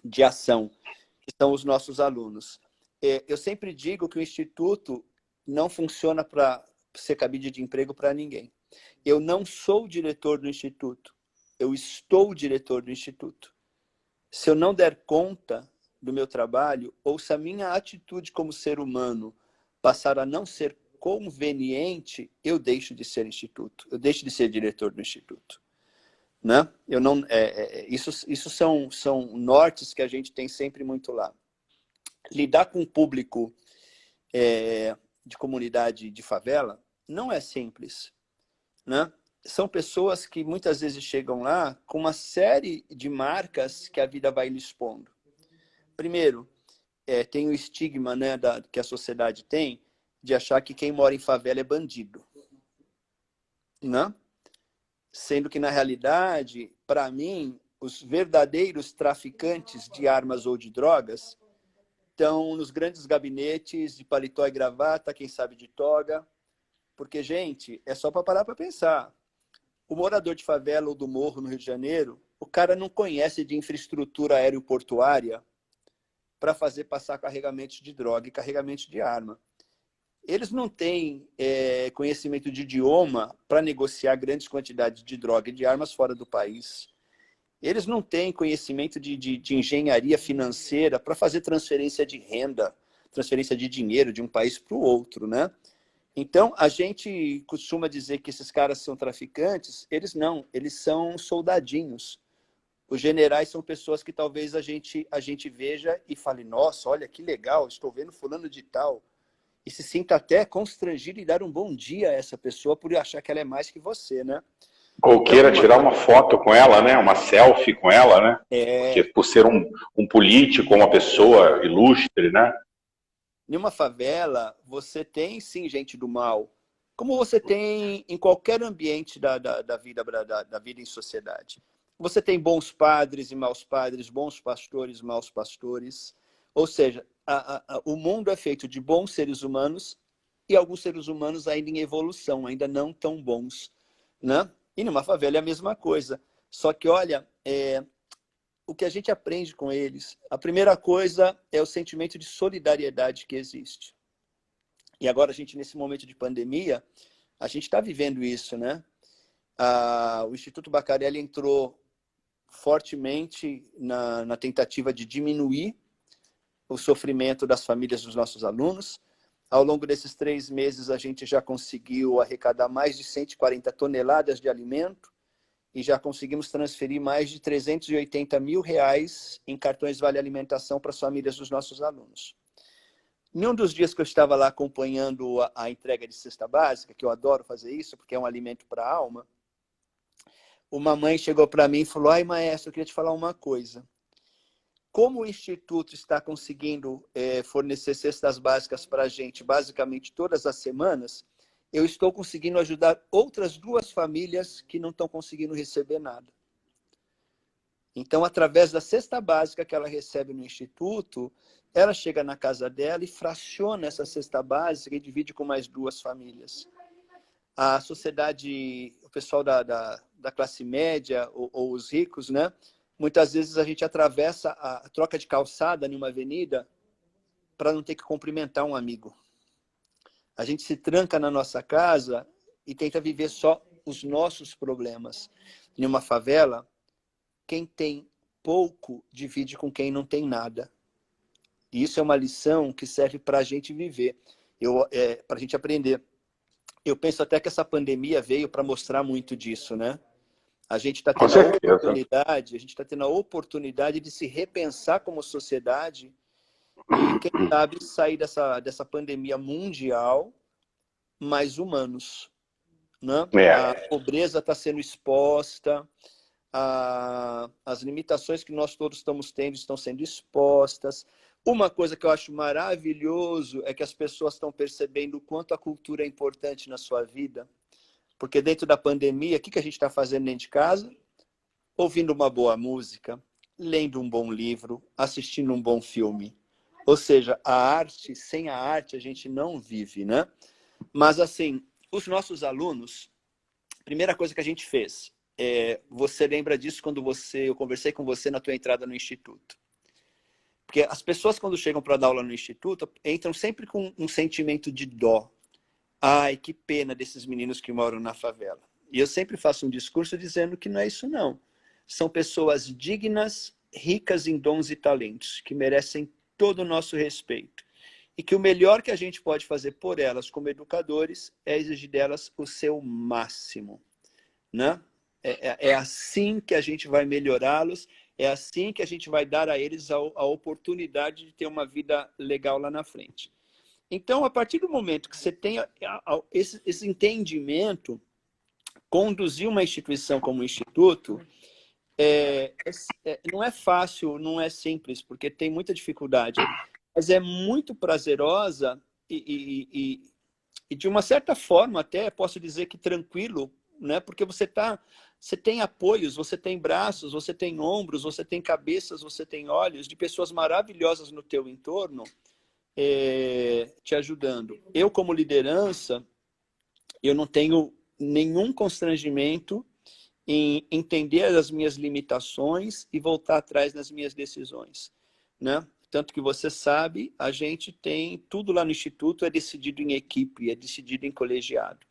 de ação, que são os nossos alunos. Eu sempre digo que o Instituto não funciona para ser cabide de emprego para ninguém. Eu não sou o diretor do Instituto, eu estou o diretor do Instituto. Se eu não der conta do meu trabalho, ou se a minha atitude como ser humano passar a não ser conveniente, eu deixo de ser instituto, eu deixo de ser diretor do Instituto. Né? Eu não, isso são nortes que a gente tem sempre muito lá. Lidar com o público de comunidade de favela não é simples. Né? São pessoas que muitas vezes chegam lá com uma série de marcas que a vida vai lhes expondo. Primeiro, tem o estigma, né, que a sociedade tem de achar que quem mora em favela é bandido. Né? Sendo que, na realidade, para mim, os verdadeiros traficantes de armas ou de drogas estão nos grandes gabinetes de paletó e gravata, quem sabe de toga. Porque, gente, é só para parar para pensar. O morador de favela ou do morro no Rio de Janeiro, o cara não conhece de infraestrutura aeroportuária para fazer passar carregamentos de droga e carregamentos de arma. Eles não têm conhecimento de idioma para negociar grandes quantidades de droga e de armas fora do país. Eles não têm conhecimento de engenharia financeira para fazer transferência de renda, transferência de dinheiro de um país para o outro, né? Então, a gente costuma dizer que esses caras são traficantes. Eles não, eles são soldadinhos. Os generais são pessoas que talvez a gente veja e fale, nossa, olha que legal, estou vendo fulano de tal. E se sinta até constrangido e dar um bom dia a essa pessoa por achar que ela é mais que você, né? Ou queira tirar uma foto com ela, né? Uma selfie com ela, né? Porque por ser um político, uma pessoa ilustre, né? Em uma favela, você tem, sim, gente do mal, como você tem em qualquer ambiente da vida em sociedade. Você tem bons padres e maus padres, bons pastores e maus pastores. Ou seja, o mundo é feito de bons seres humanos e alguns seres humanos ainda em evolução, ainda não tão bons. Né? E numa favela é a mesma coisa. Só que, olha, o que a gente aprende com eles, a primeira coisa é o sentimento de solidariedade que existe. E agora, a gente, nesse momento de pandemia, a gente está vivendo isso, né? O Instituto Bacarelli entrou fortemente na tentativa de diminuir o sofrimento das famílias dos nossos alunos. Ao longo desses 3 meses, a gente já conseguiu arrecadar mais de 140 toneladas de alimento e já conseguimos transferir mais de 380 mil reais em cartões Vale Alimentação para as famílias dos nossos alunos. Em um dos dias que eu estava lá acompanhando a entrega de cesta básica, que eu adoro fazer isso, porque é um alimento para a alma, uma mãe chegou para mim e falou, ai, maestro, eu queria te falar uma coisa. Como o Instituto está conseguindo fornecer cestas básicas para a gente, basicamente todas as semanas, eu estou conseguindo ajudar outras 2 famílias que não estão conseguindo receber nada. Então, através da cesta básica que ela recebe no Instituto, ela chega na casa dela e fraciona essa cesta básica e divide com mais 2 famílias. A sociedade, o pessoal da classe média ou os ricos, né? Muitas vezes a gente atravessa a troca de calçada em uma avenida para não ter que cumprimentar um amigo. A gente se tranca na nossa casa e tenta viver só os nossos problemas. Em uma favela, quem tem pouco divide com quem não tem nada. E isso é uma lição que serve para a gente viver, para a gente aprender. Eu penso até que essa pandemia veio para mostrar muito disso, né? A gente está Com tendo a certeza. oportunidade, de se repensar como sociedade e, quem sabe, sair dessa pandemia mundial mais humanos, né? A pobreza está sendo exposta, as limitações que nós todos estamos tendo estão sendo expostas. Uma coisa que eu acho maravilhoso é que as pessoas estão percebendo o quanto a cultura é importante na sua vida. Porque dentro da pandemia, o que a gente está fazendo dentro de casa? Ouvindo uma boa música, lendo um bom livro, assistindo um bom filme. Ou seja, a arte, sem a arte, a gente não vive, né? Mas, assim, os nossos alunos, a primeira coisa que a gente fez, você lembra disso quando eu conversei com você na tua entrada no Instituto. Porque as pessoas, quando chegam para dar aula no Instituto, entram sempre com um sentimento de dó. Ai, que pena desses meninos que moram na favela. E eu sempre faço um discurso dizendo que não é isso, não. São pessoas dignas, ricas em dons e talentos, que merecem todo o nosso respeito. E que o melhor que a gente pode fazer por elas como educadores é exigir delas o seu máximo, né? É assim que a gente vai melhorá-los, é assim que a gente vai dar a eles a oportunidade de ter uma vida legal lá na frente. Então, a partir do momento que você tem esse entendimento, conduzir uma instituição como o Instituto não é fácil, não é simples, porque tem muita dificuldade, mas é muito prazerosa e de uma certa forma até posso dizer que tranquilo, né? Porque você tem apoios, você tem braços, você tem ombros, você tem cabeças, você tem olhos de pessoas maravilhosas no teu entorno te ajudando. Eu, como liderança, eu não tenho nenhum constrangimento em entender as minhas limitações e voltar atrás nas minhas decisões, né? Tanto que você sabe, a gente tem tudo lá no Instituto é decidido em equipe, é decidido em colegiado.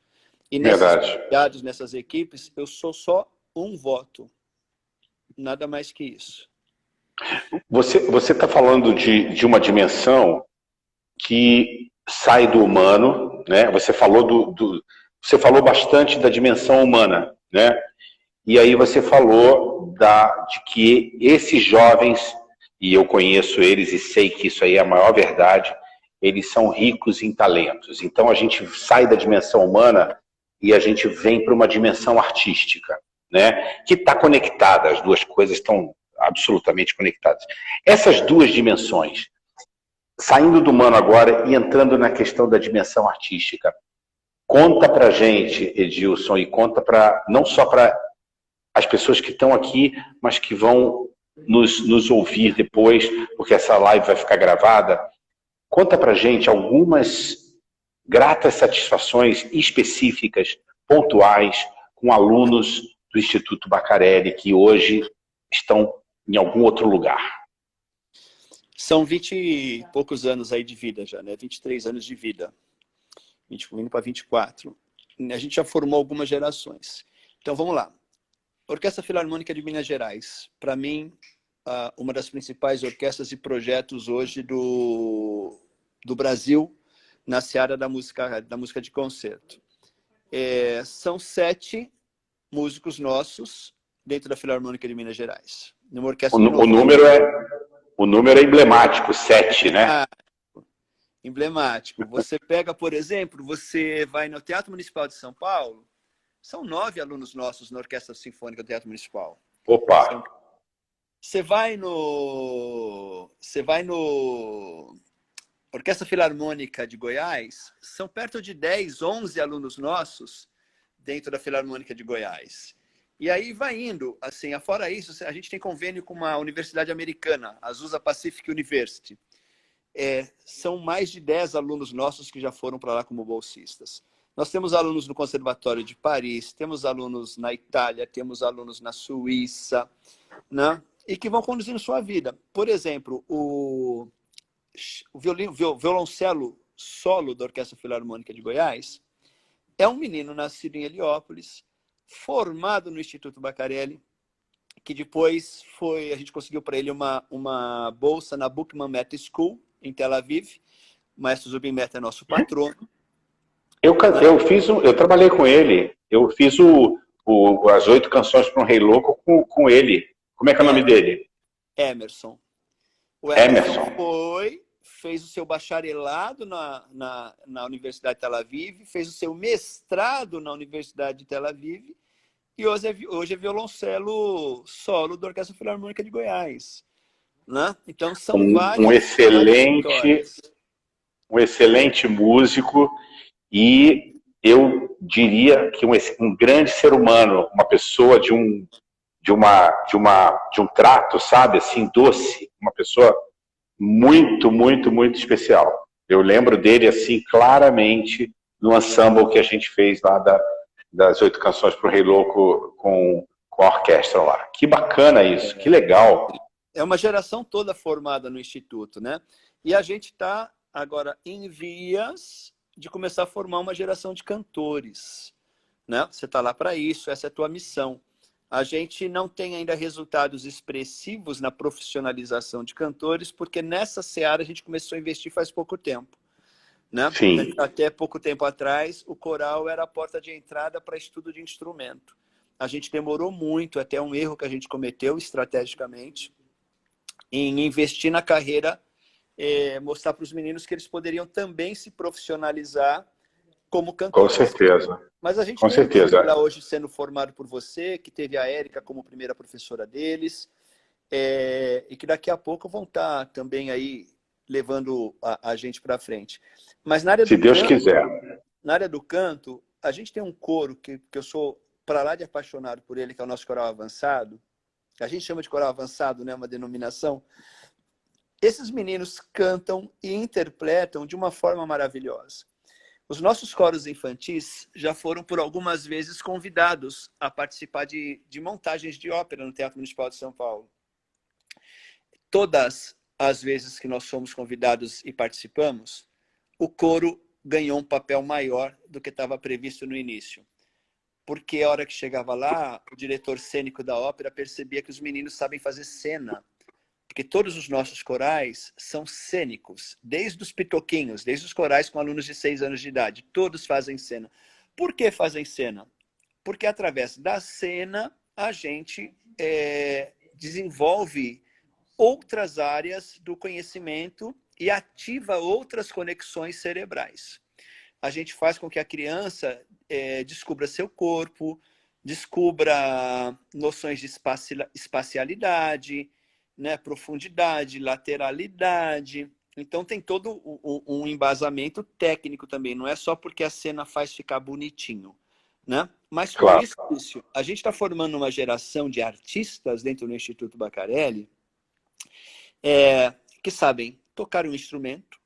E nessas equipes, eu sou só um voto. Nada mais que isso. Você está falando de uma dimensão que sai do humano, né? Você falou você falou bastante da dimensão humana, né? E aí você falou de que esses jovens, e eu conheço eles e sei que isso aí é a maior verdade, eles são ricos em talentos. Então a gente sai da dimensão humana e a gente vem para uma dimensão artística, né? Que está conectada, as duas coisas estão absolutamente conectadas. Essas duas dimensões, saindo do humano agora e entrando na questão da dimensão artística, conta pra gente, Edilson, e conta não só para as pessoas que estão aqui, mas que vão nos ouvir depois, porque essa live vai ficar gravada. Conta pra gente algumas gratas satisfações específicas, pontuais, com alunos do Instituto Bacarelli que hoje estão em algum outro lugar. São 20 e poucos anos aí de vida já, né? 23 anos de vida. Indo para 24. A gente já formou algumas gerações. Então, vamos lá. Orquestra Filarmônica de Minas Gerais. Para mim, uma das principais orquestras e projetos hoje do Brasil na seara da música de concerto. São 7 músicos nossos dentro da Filarmônica de Minas Gerais. Numa orquestra o número é emblemático, 7, né? Emblemático. Você pega, por exemplo, você vai no Teatro Municipal de São Paulo, são 9 alunos nossos na Orquestra Sinfônica do Teatro Municipal. Opa! Você vai no Orquestra Filarmônica de Goiás, são perto de 10, 11 alunos nossos dentro da Filarmônica de Goiás. E aí vai indo, assim, afora isso, a gente tem convênio com uma universidade americana, a Azusa Pacific University. São mais de 10 alunos nossos que já foram para lá como bolsistas. Nós temos alunos no Conservatório de Paris, temos alunos na Itália, temos alunos na Suíça, né? E que vão conduzindo sua vida. Por exemplo, o violoncelo solo da Orquestra Filarmônica de Goiás é um menino nascido em Heliópolis, formado no Instituto Bacarelli, que depois a gente conseguiu para ele uma bolsa na Bookman Mehta School, em Tel Aviv. O maestro Zubin Mehta é nosso patrono. Eu trabalhei com ele. Eu fiz as 8 canções para um Rei Louco com ele. Como é que é o nome dele? Emerson. O Emerson fez o seu bacharelado na Universidade de Tel Aviv, fez o seu mestrado na Universidade de Tel Aviv e hoje é violoncelo solo da Orquestra Filarmônica de Goiás. Né? Então, são várias um excelente músico e eu diria que um grande ser humano, uma pessoa de um trato, sabe, assim, doce, uma pessoa muito, muito, muito especial. Eu lembro dele, assim, claramente no ensemble que a gente fez lá das 8 canções para o Rei Louco com a orquestra lá. Que bacana isso, que legal. É uma geração toda formada no Instituto, né? E a gente está agora em vias de começar a formar uma geração de cantores, né? Você está lá para isso, essa é a tua missão. A gente não tem ainda resultados expressivos na profissionalização de cantores, porque nessa seara a gente começou a investir faz pouco tempo. Né? Sim. Até pouco tempo atrás, o coral era a porta de entrada para estudo de instrumento. A gente demorou muito, até um erro que a gente cometeu estrategicamente, em investir na carreira, mostrar para os meninos que eles poderiam também se profissionalizar como cantores. Com certeza. Mas a gente Com tem certeza. lá hoje sendo formado por você, que teve a Érica como primeira professora deles, e que daqui a pouco vão estar também aí levando a gente para frente. Mas na área Se Deus quiser. Na área do canto, a gente tem um coro que eu sou para lá de apaixonado por ele, que é o nosso coral avançado. A gente chama de coral avançado, né? Uma denominação. Esses meninos cantam e interpretam de uma forma maravilhosa. Os nossos coros infantis já foram por algumas vezes convidados a participar de montagens de ópera no Teatro Municipal de São Paulo. Todas as vezes que nós fomos convidados e participamos, o coro ganhou um papel maior do que estava previsto no início. Porque a hora que chegava lá, o diretor cênico da ópera percebia que os meninos sabem fazer cena. Porque todos os nossos corais são cênicos, desde os pitoquinhos, desde os corais com alunos de 6 anos de idade, todos fazem cena. Por que fazem cena? Porque através da cena a gente desenvolve outras áreas do conhecimento e ativa outras conexões cerebrais. A gente faz com que a criança descubra seu corpo, descubra noções de espacialidade, né, profundidade, lateralidade. Então tem todo um embasamento técnico também, não é só porque a cena faz ficar bonitinho. Né? Mas com Claro. isso, a gente está formando uma geração de artistas dentro do Instituto Bacarelli que sabem tocar um instrumento,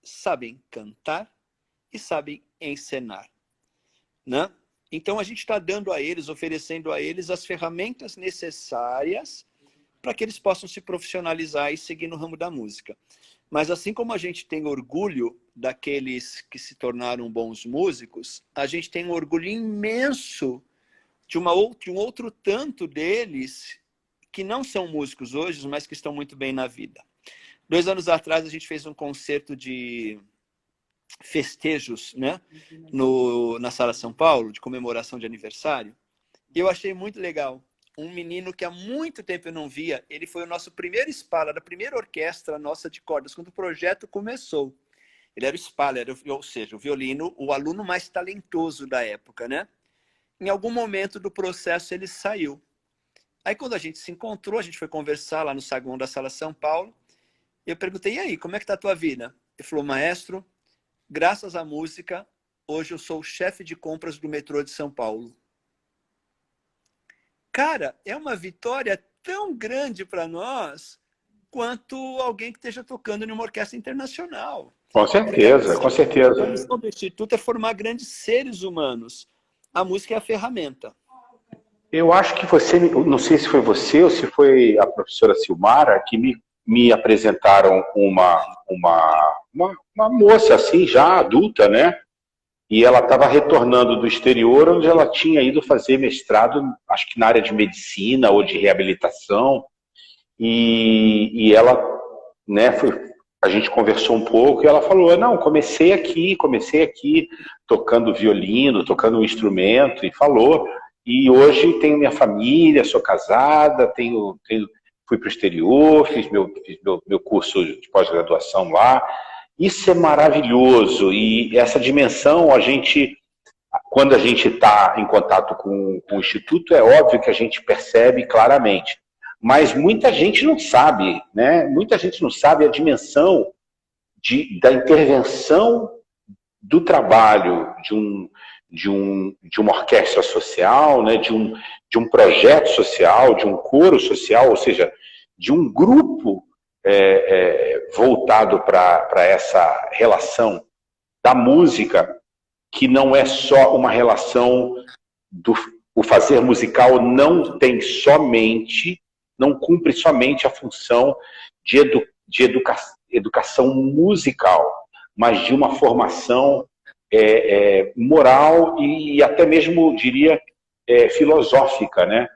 sabem cantar e sabem encenar. Né? Então a gente está dando a eles, oferecendo a eles as ferramentas necessárias para que eles possam se profissionalizar e seguir no ramo da música. Mas assim como a gente tem orgulho daqueles que se tornaram bons músicos, a gente tem um orgulho imenso de um outro tanto deles que não são músicos hoje, mas que estão muito bem na vida. 2 anos atrás, a gente fez um concerto de festejos, né, na Sala São Paulo, de comemoração de aniversário, e eu achei muito legal. Um menino que há muito tempo eu não via, ele foi o nosso primeiro Spala, da primeira orquestra nossa de cordas, quando o projeto começou. Ele era o Spala, ou seja, o violino, o aluno mais talentoso da época, né? Em algum momento do processo ele saiu. Aí quando a gente se encontrou, a gente foi conversar lá no saguão da Sala São Paulo, eu perguntei, e aí, como é que tá a tua vida? Ele falou, maestro, graças à música, hoje eu sou o chefe de compras do metrô de São Paulo. cara, é uma vitória tão grande para nós quanto alguém que esteja tocando em uma orquestra internacional. Com certeza, com certeza. A missão do Instituto é formar grandes seres humanos. A música é a ferramenta. Eu acho que você, não sei se foi você ou se foi a professora Silmara, que me apresentaram uma moça assim, já adulta, né? E ela estava retornando do exterior, onde ela tinha ido fazer mestrado, acho que na área de medicina ou de reabilitação. E ela, né, a gente conversou um pouco e ela falou, não, comecei aqui, tocando violino, tocando um instrumento, e falou. E hoje tenho minha família, sou casada, fui para o exterior, fiz meu curso de pós-graduação lá. Isso é maravilhoso, e essa dimensão, quando a gente está em contato com o Instituto, é óbvio que a gente percebe claramente. Mas muita gente não sabe, né? Muita gente não sabe a dimensão da intervenção do trabalho de uma orquestra social, né? de um projeto social, de um coro social, ou seja, de um grupo voltado para essa relação da música, que não é só uma relação o fazer musical não cumpre somente a função de educação musical, mas de uma formação moral e até mesmo, diria, filosófica, né?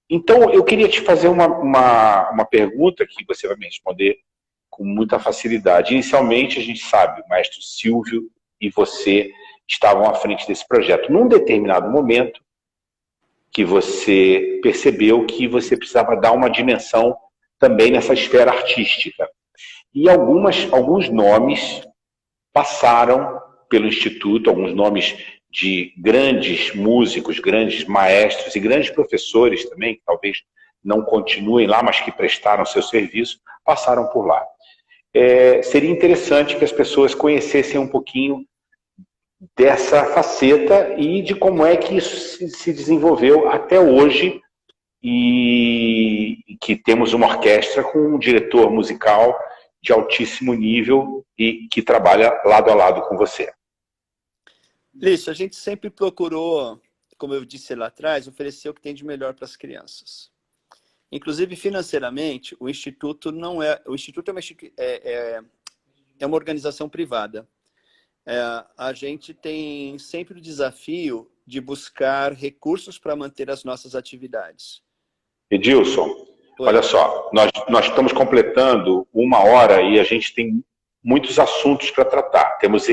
Então, eu queria te fazer uma pergunta que você vai me responder com muita facilidade. Inicialmente, a gente sabe, o maestro Silvio e você estavam à frente desse projeto. Num determinado momento, que você percebeu que você precisava dar uma dimensão também nessa esfera artística. E alguns nomes passaram pelo Instituto, alguns nomes de grandes músicos, grandes maestros e grandes professores também, que talvez não continuem lá, mas que prestaram seu serviço, passaram por lá. Seria interessante que as pessoas conhecessem um pouquinho dessa faceta e de como é que isso se desenvolveu até hoje, e que temos uma orquestra com um diretor musical de altíssimo nível e que trabalha lado a lado com você. Lício, a gente sempre procurou, como eu disse lá atrás, oferecer o que tem de melhor para as crianças. Inclusive, financeiramente, o Instituto não é... O Instituto é uma organização privada. A gente tem sempre o desafio de buscar recursos para manter as nossas atividades. Edilson, Oi. Olha só, nós estamos completando 1 hora e a gente tem muitos assuntos para tratar. Temos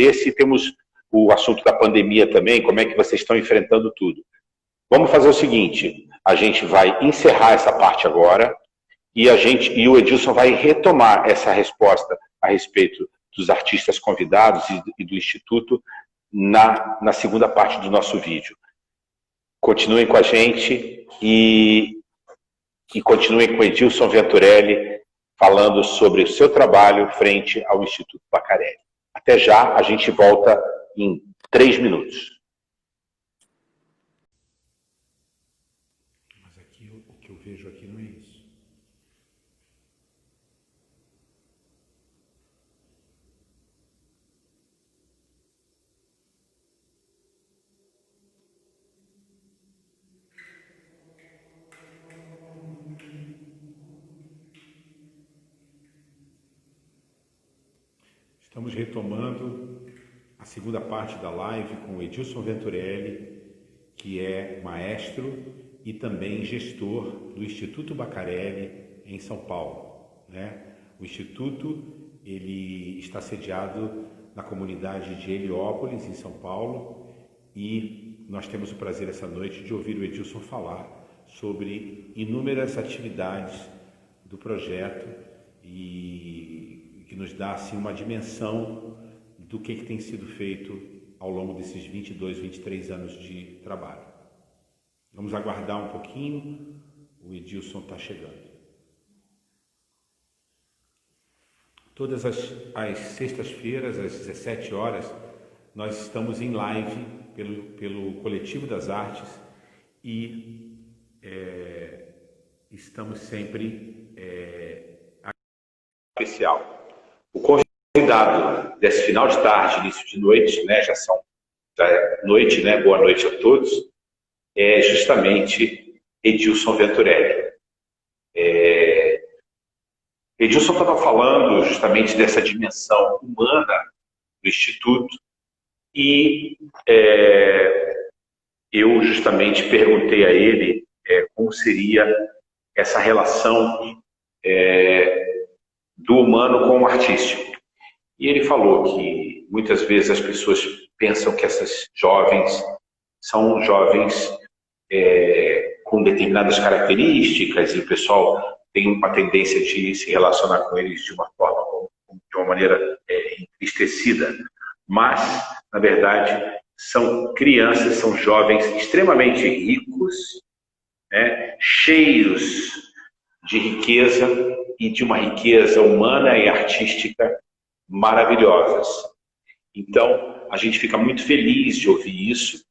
o assunto da pandemia também, como é que vocês estão enfrentando tudo. Vamos fazer o seguinte, a gente vai encerrar essa parte agora e o Edilson vai retomar essa resposta a respeito dos artistas convidados e do Instituto na segunda parte do nosso vídeo. Continuem com a gente e continuem com Edilson Venturelli falando sobre o seu trabalho frente ao Instituto Baccarelli. Até já, a gente volta em 3 minutos. Mas aqui, o que eu vejo aqui não é isso. Estamos retomando a segunda parte da live com o Edilson Venturelli, que é maestro e também gestor do Instituto Baccarelli em São Paulo, né? O Instituto ele está sediado na comunidade de Heliópolis, em São Paulo, e nós temos o prazer essa noite de ouvir o Edilson falar sobre inúmeras atividades do projeto e que nos dá assim uma dimensão do que tem sido feito ao longo desses 22, 23 anos de trabalho. Vamos aguardar um pouquinho, o Edilson está chegando. Todas as sextas-feiras, às 17 horas, nós estamos em live pelo Coletivo das Artes e estamos sempre especial. O convidado desse final de tarde, início de noite, né, já é noite, né, boa noite a todos, é justamente Edilson Venturelli. Edilson estava falando justamente dessa dimensão humana do Instituto e eu justamente perguntei a ele como seria essa relação do humano com o artístico. E ele falou que muitas vezes as pessoas pensam que essas jovens são jovens com determinadas características e o pessoal tem uma tendência de se relacionar com eles de uma forma, de uma maneira entristecida. Mas, na verdade, são crianças, são jovens extremamente ricos, né, cheios de riqueza e de uma riqueza humana e artística maravilhosas. Então, a gente fica muito feliz de ouvir isso.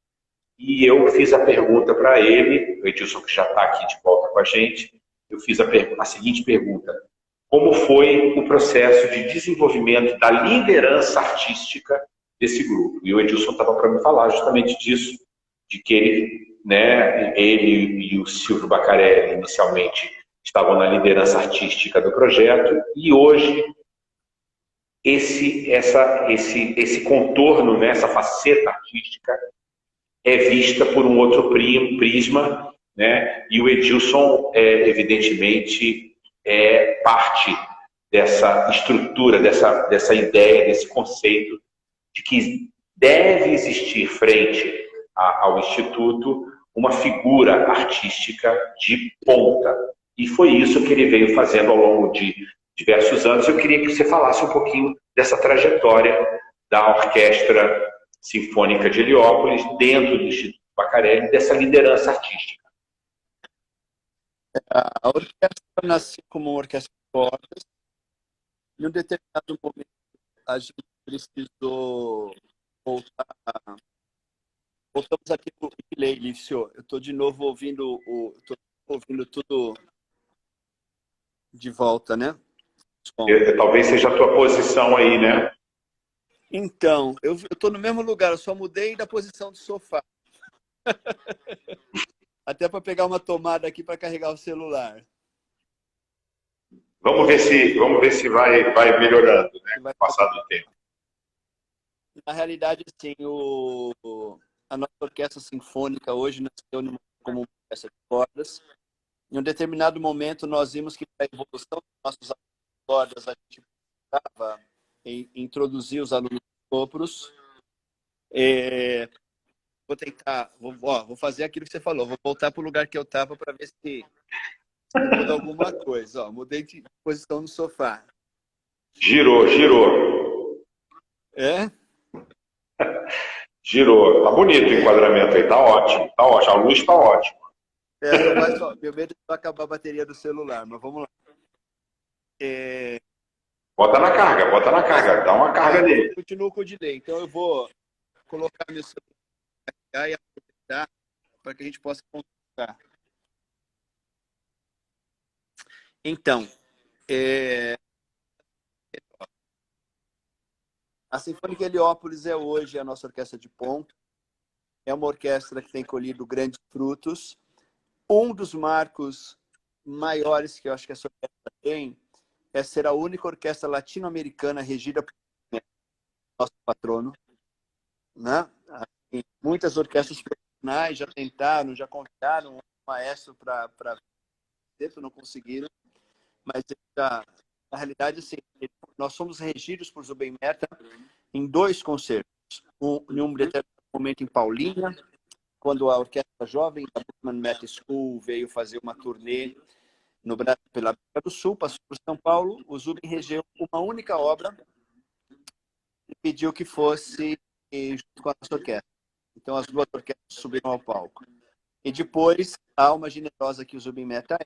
E eu fiz a pergunta para ele, o Edilson que já está aqui de volta com a gente, eu fiz a seguinte pergunta: como foi o processo de desenvolvimento da liderança artística desse grupo? E o Edilson estava para me falar justamente disso, de que ele e o Silvio Bacarelli inicialmente estavam na liderança artística do projeto e hoje esse contorno, né, essa faceta artística é vista por um outro prisma, né? E o Edilson, evidentemente, é parte dessa estrutura, dessa ideia, desse conceito de que deve existir frente ao Instituto uma figura artística de ponta. E foi isso que ele veio fazendo ao longo de diversos anos. Eu queria que você falasse um pouquinho dessa trajetória da Orquestra Sinfônica de Heliópolis, dentro do Instituto Bacarelli, dessa liderança artística. A orquestra nasceu como uma orquestra de cordas. Em um determinado momento, a gente precisou voltar. Voltamos aqui para o ukulele, senhor. Eu estou de novo ouvindo tudo de volta, né? Talvez seja a tua posição aí, né? Então, eu estou no mesmo lugar, eu só mudei da posição do sofá. Até para pegar uma tomada aqui para carregar o celular. Vamos ver se vai melhorando, né, com o passar do tempo. Na realidade, assim, a nossa orquestra sinfônica hoje nasceu como uma orquestra de cordas. Em um determinado momento, nós vimos que para a evolução dos nossos cordas, a gente precisava introduzir os alunos sopros. Vou fazer aquilo que você falou. Vou voltar para o lugar que eu estava para ver se muda alguma coisa. Ó, mudei de posição no sofá. Girou. É? Girou. Tá bonito o enquadramento aí. Tá ótimo. A luz tá ótima. Meu medo é acabar a bateria do celular, mas vamos lá. Bota na carga. Dá uma carga nele. Continuo com o delay. Então eu vou colocar meu celular e aproveitar para que a gente possa conversar. Então, a Sinfônica Heliópolis é hoje a nossa orquestra de ponta. É uma orquestra que tem colhido grandes frutos. Um dos marcos maiores que eu acho que essa orquestra tem é ser a única orquestra latino-americana regida por nosso patrono, né? Muitas orquestras profissionais já tentaram, já convidaram um maestro para não conseguiram, mas na realidade, assim, nós somos regidos por Zubin Mehta em 2 concertos. Em um determinado momento em Paulínia, quando a Orquestra Jovem da Bookman Mehta School veio fazer uma turnê no Brasil, pela América do Sul, passou por São Paulo, o Zubin regeu uma única obra e pediu que fosse junto com a nossa orquestra. Então, as 2 orquestras subiram ao palco. E depois, a alma generosa que o Zubin Mehta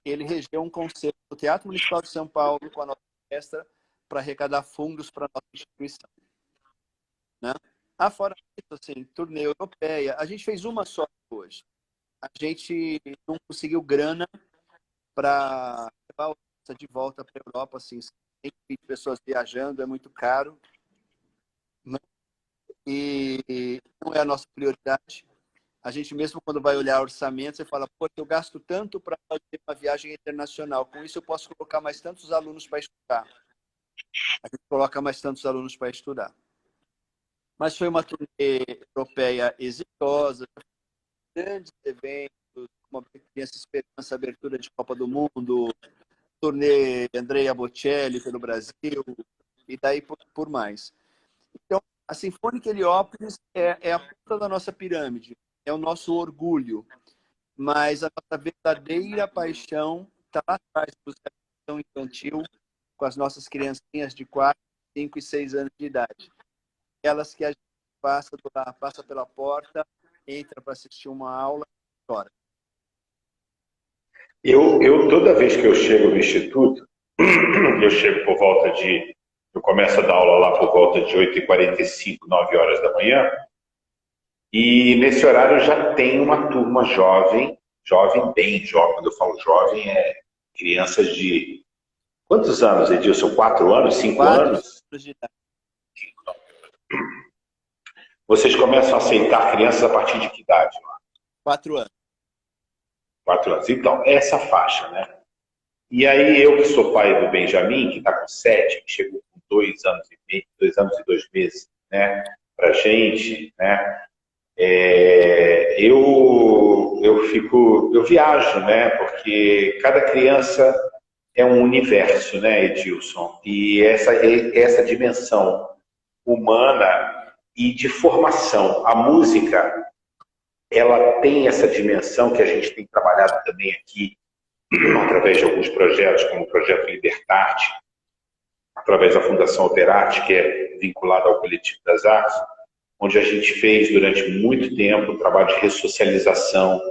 ele regeu um concerto no Teatro Municipal de São Paulo com a nossa orquestra para arrecadar fundos para a nossa instituição. Né? Fora isso, assim, turnê europeia, a gente fez uma só hoje. a gente não conseguiu grana para levar de volta para a Europa, assim, 120 pessoas viajando, é muito caro, né? E não é a nossa prioridade. A gente mesmo quando vai olhar orçamento, você fala, pô, eu gasto tanto para fazer uma viagem internacional, com isso eu posso colocar mais tantos alunos para estudar. A gente coloca mais tantos alunos para estudar. Mas foi uma turnê europeia exitosa, grandes eventos, uma Criança Esperança, abertura de Copa do Mundo, turnê Andrea Bocelli pelo Brasil, e daí por mais. Então, a Sinfônica Heliópolis é a ponta da nossa pirâmide, é o nosso orgulho, mas a nossa verdadeira paixão está lá atrás da educação infantil, com as nossas criancinhas de 4, 5 e 6 anos de idade. Elas que a gente passa pela porta, entra para assistir uma aula e chora. Toda vez que eu chego no Instituto, eu chego por volta de... Eu começo a dar aula lá por volta de 8h45, 9 horas da manhã, e nesse horário já tem uma turma jovem, bem jovem. Quando eu falo jovem, é crianças de... Quantos anos, Edilson? 4 anos? 5 anos? De idade. Vocês começam a aceitar crianças a partir de que idade? 4 anos. 4 anos. Então, é essa faixa, né? E aí, eu que sou pai do Benjamin, que está com 7, que chegou com 2 anos e meio, 2 anos e 2 meses, né? Pra gente, né? Eu viajo, né? Porque cada criança é um universo, né, Edilson? E essa dimensão humana e de formação. A música, ela tem essa dimensão que a gente tem trabalhado também aqui, através de alguns projetos, como o Projeto Libertarte, através da Fundação Operarte, que é vinculada ao Coletivo das Artes, onde a gente fez durante muito tempo o trabalho de ressocialização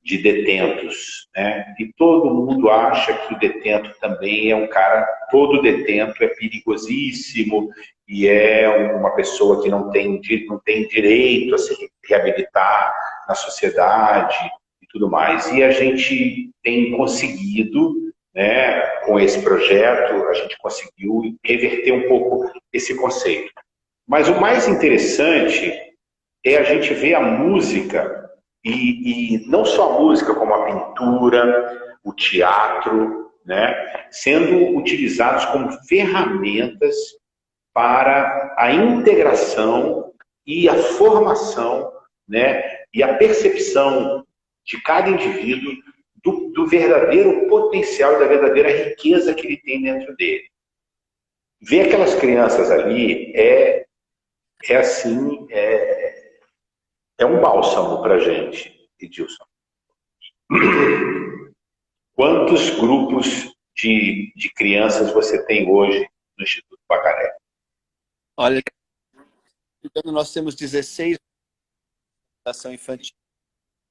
de detentos, né? E todo mundo acha que o detento também é um cara... Todo detento é perigosíssimo e é uma pessoa que não tem direito a se reabilitar na sociedade e tudo mais. E a gente tem conseguido, né, com esse projeto, a gente conseguiu reverter um pouco esse conceito. Mas o mais interessante é a gente ver a música, e não só a música, como a pintura, o teatro, né, sendo utilizados como ferramentas para a integração e a formação, né, e a percepção de cada indivíduo do verdadeiro potencial e da verdadeira riqueza que ele tem dentro dele. Ver aquelas crianças ali é um bálsamo para a gente, Edilson. Quantos grupos de crianças você tem hoje no Instituto Bacaré? Olha, então nós temos 16 de educação infantil.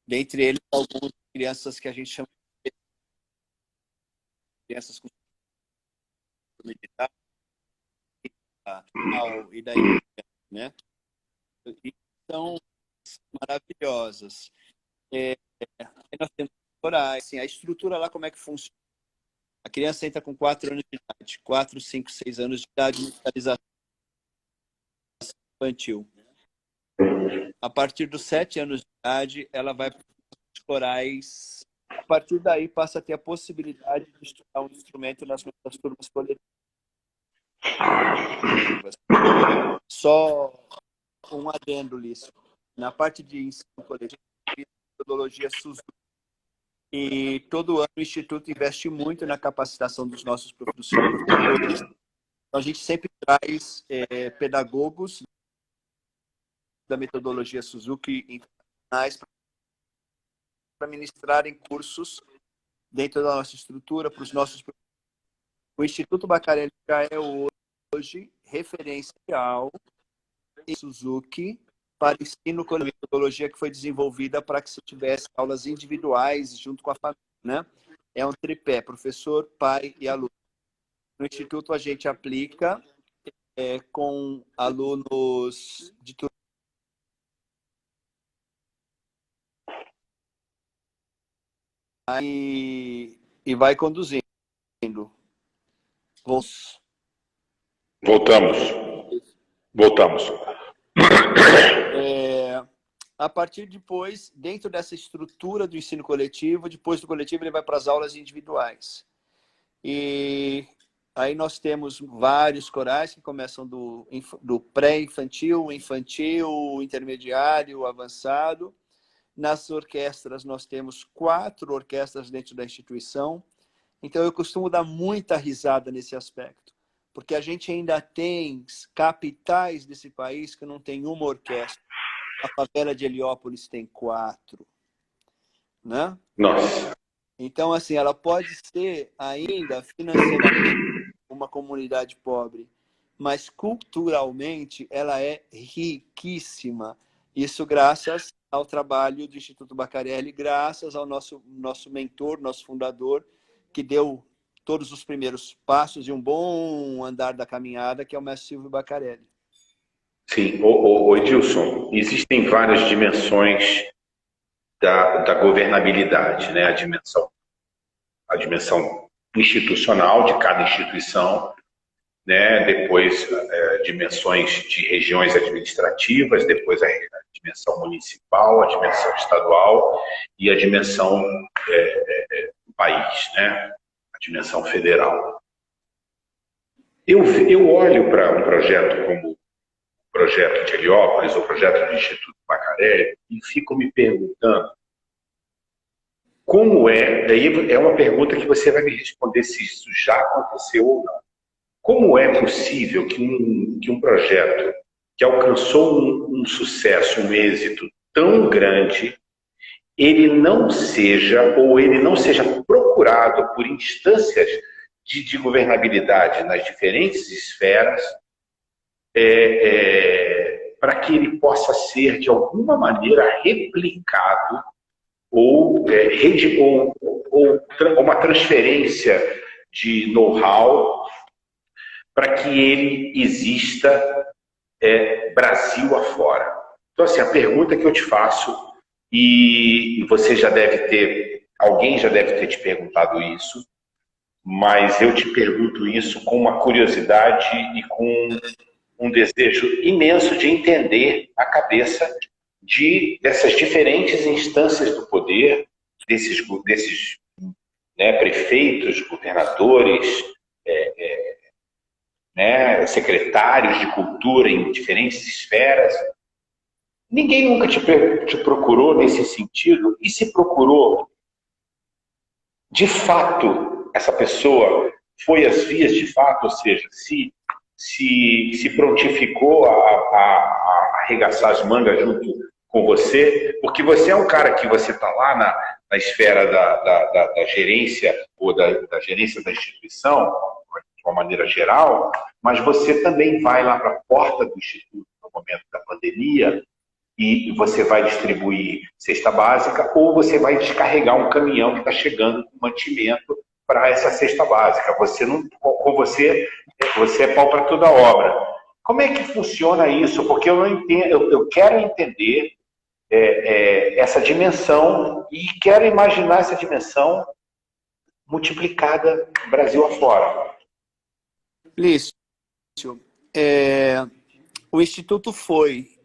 Dentre eles, algumas crianças que a gente chama de crianças com militar e daí, né? E são maravilhosas. Nós temos corais, assim, a estrutura lá, como é que funciona? A criança entra com 4 anos de idade, 4, 5, 6 anos de idade, musicalização infantil. A partir dos 7 anos de idade, ela vai para os corais. A partir daí, passa a ter a possibilidade de estudar um instrumento nas nossas turmas coletivas. Só um adendo, Lício. Na parte de ensino coletivo, metodologia Suzuki. E todo ano o Instituto investe muito na capacitação dos nossos professores. Então, a gente sempre traz pedagogos da metodologia Suzuki internacionais para ministrarem cursos dentro da nossa estrutura para os nossos professores. O Instituto Bacarelli é hoje referencial em Suzuki para ensino com a metodologia que foi desenvolvida para que se tivesse aulas individuais junto com a família, né? É um tripé, professor, pai e aluno. No Instituto a gente aplica com alunos de e vai conduzindo. Voltamos. A partir depois, dentro dessa estrutura do ensino coletivo, depois do coletivo ele vai para as aulas individuais. E aí nós temos vários corais que começam do pré-infantil, infantil, intermediário, avançado. Nas orquestras nós temos 4 orquestras dentro da instituição. Então eu costumo dar muita risada nesse aspecto, porque a gente ainda tem capitais desse país que não tem uma orquestra. A favela de Heliópolis tem 4, né? Nossa. Então, assim, ela pode ser ainda financeiramente uma comunidade pobre, mas culturalmente ela é riquíssima. Isso graças ao trabalho do Instituto Baccarelli, graças ao nosso mentor, nosso fundador, que deu todos os primeiros passos e um bom andar da caminhada, que é o mestre Silvio Baccarelli. Sim, Edilson, existem várias dimensões da governabilidade, né? A dimensão institucional de cada instituição, né? Depois dimensões de regiões administrativas, depois a dimensão municipal, a dimensão estadual e a dimensão do país, né? A dimensão federal. Eu olho para um projeto como o projeto de Heliópolis, o projeto do Instituto Baccarelli, e fico me perguntando como daí é uma pergunta que você vai me responder se isso já aconteceu ou não. Como é possível que um projeto que alcançou um sucesso, um êxito tão grande, ele não seja procurado por instâncias de governabilidade nas diferentes esferas para que ele possa ser, de alguma maneira, replicado ou uma transferência de know-how para que ele exista Brasil afora. Então, assim, a pergunta que eu te faço, e você alguém já deve ter te perguntado isso, mas eu te pergunto isso com uma curiosidade e com um desejo imenso de entender a cabeça dessas diferentes instâncias do poder, desses prefeitos, governadores, secretários de cultura em diferentes esferas. Ninguém nunca te procurou nesse sentido, e se procurou, de fato, essa pessoa foi às vias de fato, ou seja, se prontificou a arregaçar as mangas junto com você, porque você é um cara que você está lá na esfera da gerência ou da gerência da instituição, de uma maneira geral, mas você também vai lá para a porta do Instituto no momento da pandemia e você vai distribuir cesta básica ou você vai descarregar um caminhão que está chegando com mantimento para essa cesta básica. Você é pau para toda obra. Como é que funciona isso? Porque eu não entendo, eu quero entender essa dimensão e quero imaginar essa dimensão multiplicada Brasil afora. Lício, o Instituto foi,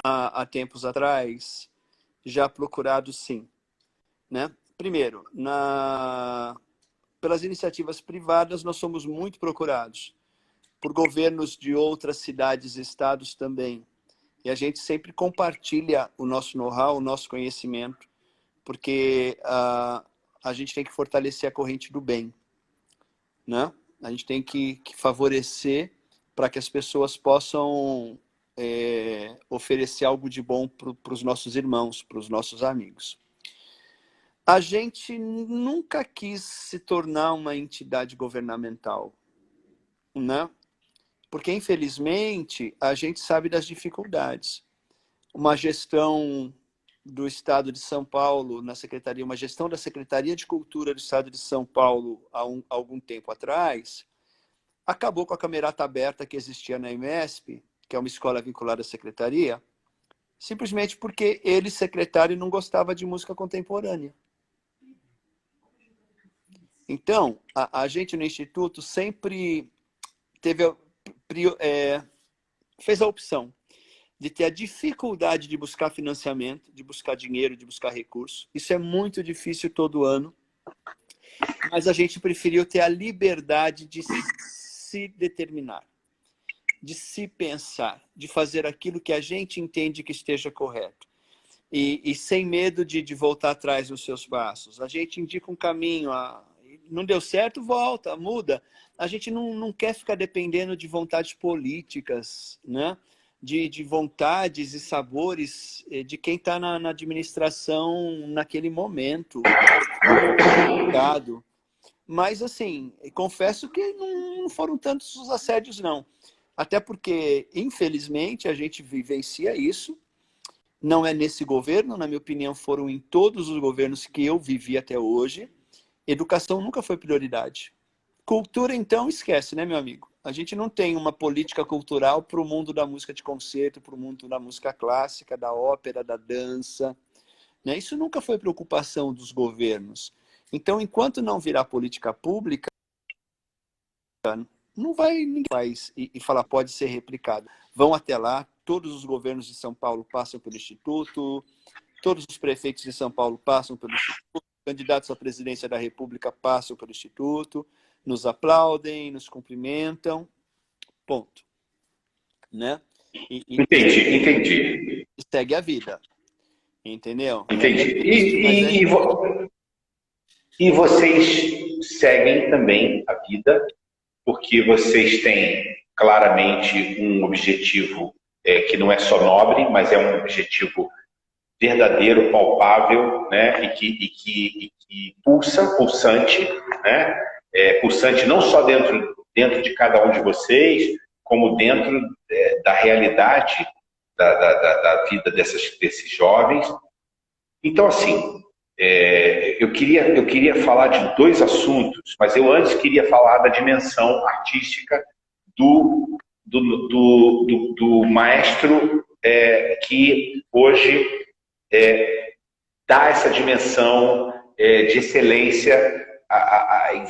há tempos atrás, já procurado sim. Né? Primeiro, pelas iniciativas privadas, nós somos muito procurados. Por governos de outras cidades e estados também. E a gente sempre compartilha o nosso know-how, o nosso conhecimento, porque a gente tem que fortalecer a corrente do bem. Né? A gente tem que favorecer para que as pessoas possam oferecer algo de bom para os nossos irmãos, para os nossos amigos. A gente nunca quis se tornar uma entidade governamental, né? Porque, infelizmente, a gente sabe das dificuldades. Uma gestão do Estado de São Paulo na Secretaria, uma gestão da Secretaria de Cultura do Estado de São Paulo há algum tempo atrás, acabou com a camerata aberta que existia na EMESP, que é uma escola vinculada à Secretaria, simplesmente porque ele, secretário, não gostava de música contemporânea. Então, a gente no Instituto sempre fez a opção de ter a dificuldade de buscar financiamento, de buscar dinheiro, de buscar recursos. Isso é muito difícil todo ano, mas a gente preferiu ter a liberdade de se determinar, de se pensar, de fazer aquilo que a gente entende que esteja correto. E sem medo de voltar atrás nos seus passos. A gente indica um caminho, não deu certo, volta, muda. A gente não quer ficar dependendo de vontades políticas, né? De vontades e sabores de quem está na administração naquele momento. Mas, assim, confesso que não foram tantos os assédios, não. Até porque, infelizmente, a gente vivencia isso. Não é nesse governo, na minha opinião, foram em todos os governos que eu vivi até hoje. Educação nunca foi prioridade. Cultura, então, esquece, né, meu amigo? A gente não tem uma política cultural para o mundo da música de concerto, para o mundo da música clássica, da ópera, da dança. Né? Isso nunca foi preocupação dos governos. Então, enquanto não virar política pública, ninguém faz e falar pode ser replicado. Vão até lá, todos os governos de São Paulo passam pelo Instituto, todos os prefeitos de São Paulo passam pelo Instituto, candidatos à presidência da República passam pelo Instituto, nos aplaudem, nos cumprimentam, ponto. Né? Entendi. E segue a vida, entendeu? Entendi. E vocês seguem também a vida, porque vocês têm claramente um objetivo que não é só nobre, mas é um objetivo verdadeiro, palpável, né? e que pulsante, né? Pulsante não só dentro de cada um de vocês, como dentro da realidade da vida desses jovens. Então, assim, eu queria falar de dois assuntos, mas eu antes queria falar da dimensão artística do maestro que hoje dá essa dimensão de excelência,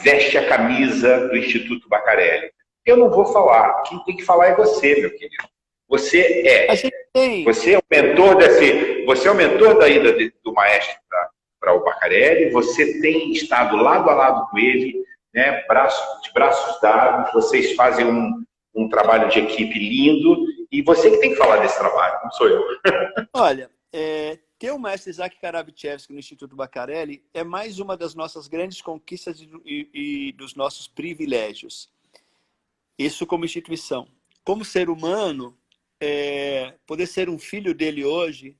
veste a camisa do Instituto Baccarelli. Eu não vou falar, quem tem que falar é você, meu querido. Você é o mentor você é o mentor da ida do maestro para o Baccarelli, você tem estado lado a lado com ele, né, de braços dados, vocês fazem um trabalho de equipe lindo, e você que tem que falar desse trabalho, não sou eu. Olha, ter o maestro Isaac Karavichevsky no Instituto Baccarelli é mais uma das nossas grandes conquistas e dos nossos privilégios. Isso como instituição. Como ser humano, poder ser um filho dele hoje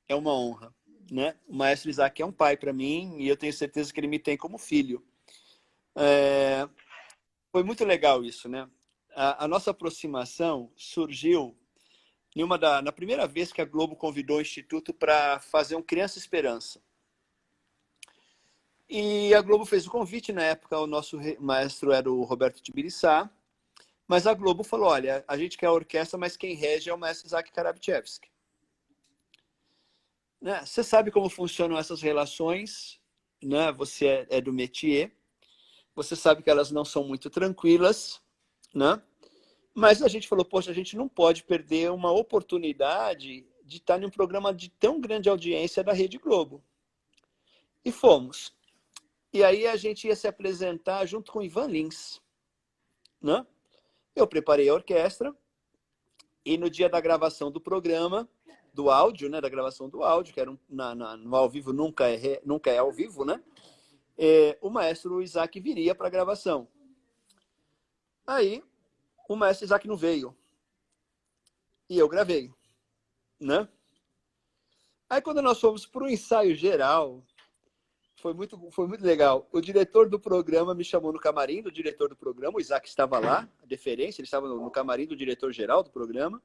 é uma honra. Né? O maestro Isaac é um pai para mim e eu tenho certeza que ele me tem como filho. Foi muito legal isso, né? A nossa aproximação surgiu na primeira vez que a Globo convidou o Instituto para fazer um Criança Esperança. E a Globo fez o convite, na época o nosso maestro era o Roberto Tibiriçá, mas a Globo falou, olha, a gente quer a orquestra, mas quem rege é o maestro Isaac Karavichevsky. Né? Você sabe como funcionam essas relações, né? Você é do métier, você sabe que elas não são muito tranquilas, né? Mas a gente falou, poxa, a gente não pode perder uma oportunidade de estar em um programa de tão grande audiência da Rede Globo. E fomos. E aí a gente ia se apresentar junto com Ivan Lins. Né? Eu preparei a orquestra e no dia da gravação do programa, do áudio, né, da gravação do áudio, que era no ao vivo, nunca é ao vivo, né? O maestro Isaac viria para a gravação. Aí, o maestro Isaac não veio. E eu gravei. Né? Aí, quando nós fomos para o ensaio geral, foi muito legal. O diretor do programa me chamou no camarim do diretor do programa, o Isaac estava lá, a deferência, ele estava no camarim do diretor-geral do programa.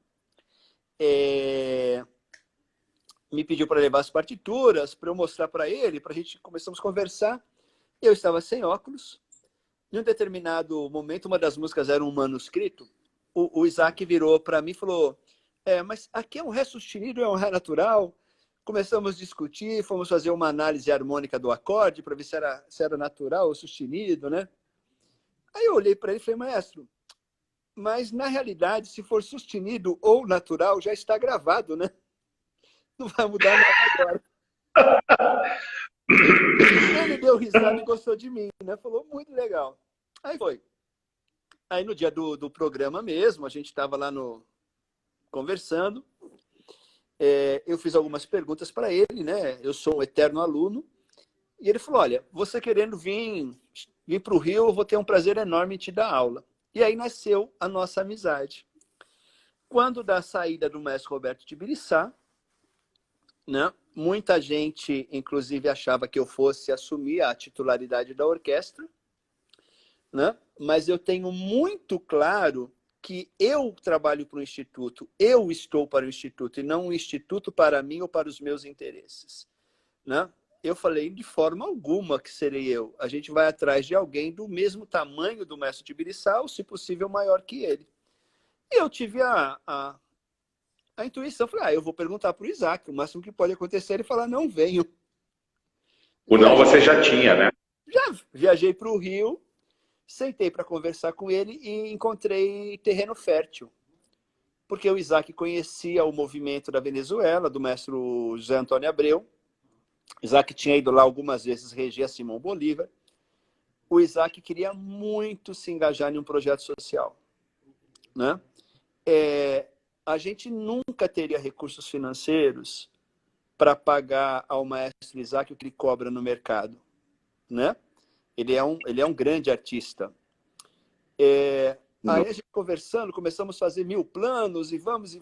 Me pediu para levar as partituras, para eu mostrar para ele, para a gente começamos a conversar. Eu estava sem óculos. Em um determinado momento, uma das músicas era um manuscrito. O Isaac virou para mim e falou, mas aqui é um ré sustenido, é um ré natural? começamos a discutir, fomos fazer uma análise harmônica do acorde para ver se era natural ou sustenido, né? Aí eu olhei para ele e falei, maestro, mas na realidade, se for sustenido ou natural, já está gravado, né? Não vai mudar nada agora. Ele deu risada e gostou de mim, né? Falou, muito legal. Aí foi. Aí no dia do programa mesmo, a gente estava lá conversando. Eu fiz algumas perguntas para ele, né? Eu sou um eterno aluno. E ele falou, olha, você querendo vir para o Rio, eu vou ter um prazer enorme em te dar aula. E aí nasceu a nossa amizade. Quando da saída do mestre Roberto Tibiriçá, né? Muita gente, inclusive, achava que eu fosse assumir a titularidade da orquestra, né? Mas eu tenho muito claro que eu trabalho para o Instituto, eu estou para o Instituto, e não o Instituto para mim ou para os meus interesses, né? Eu falei, de forma alguma que serei eu. A gente vai atrás de alguém do mesmo tamanho do mestre Tibiriçá, ou, se possível, maior que ele. E eu tive a intuição, falei, eu vou perguntar para o Isaac, o máximo que pode acontecer é ele falar, não venho. O não você já tinha, né? Já viajei para o Rio, sentei para conversar com ele e encontrei terreno fértil. Porque o Isaac conhecia o movimento da Venezuela, do mestre José Antônio Abreu. O Isaac tinha ido lá algumas vezes reger a Simão Bolívar. O Isaac queria muito se engajar em um projeto social, né? A gente nunca teria recursos financeiros para pagar ao maestro Isaac o que ele cobra no mercado, né? Ele é um grande artista. Aí a gente conversando, começamos a fazer 1000 planos, e vamos.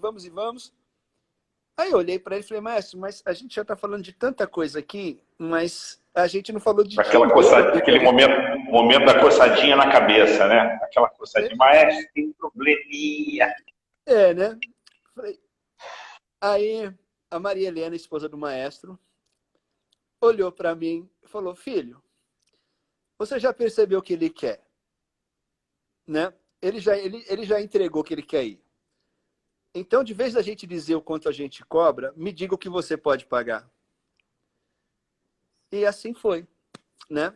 Aí eu olhei para ele e falei, maestro, mas a gente já está falando de tanta coisa aqui, mas a gente não falou de... Aquele momento da coçadinha na cabeça, né? Aquela coçadinha, maestro, tem um probleminha. Né? Aí a Maria Helena, esposa do maestro, olhou para mim e falou, filho, você já percebeu o que ele quer, né? Ele já entregou o que ele quer ir. Então, de vez da gente dizer o quanto a gente cobra, me diga o que você pode pagar. E assim foi, né?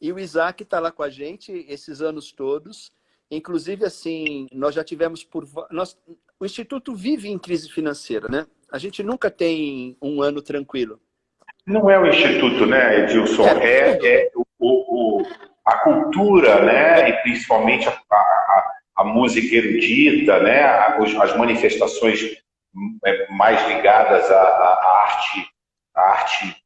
E o Isaac está lá com a gente esses anos todos. Inclusive, assim, nós já tivemos o Instituto vive em crise financeira, né? A gente nunca tem um ano tranquilo. Não é o Instituto, né, Edilson? A cultura, né? E principalmente a música erudita, né? As manifestações mais ligadas à arte,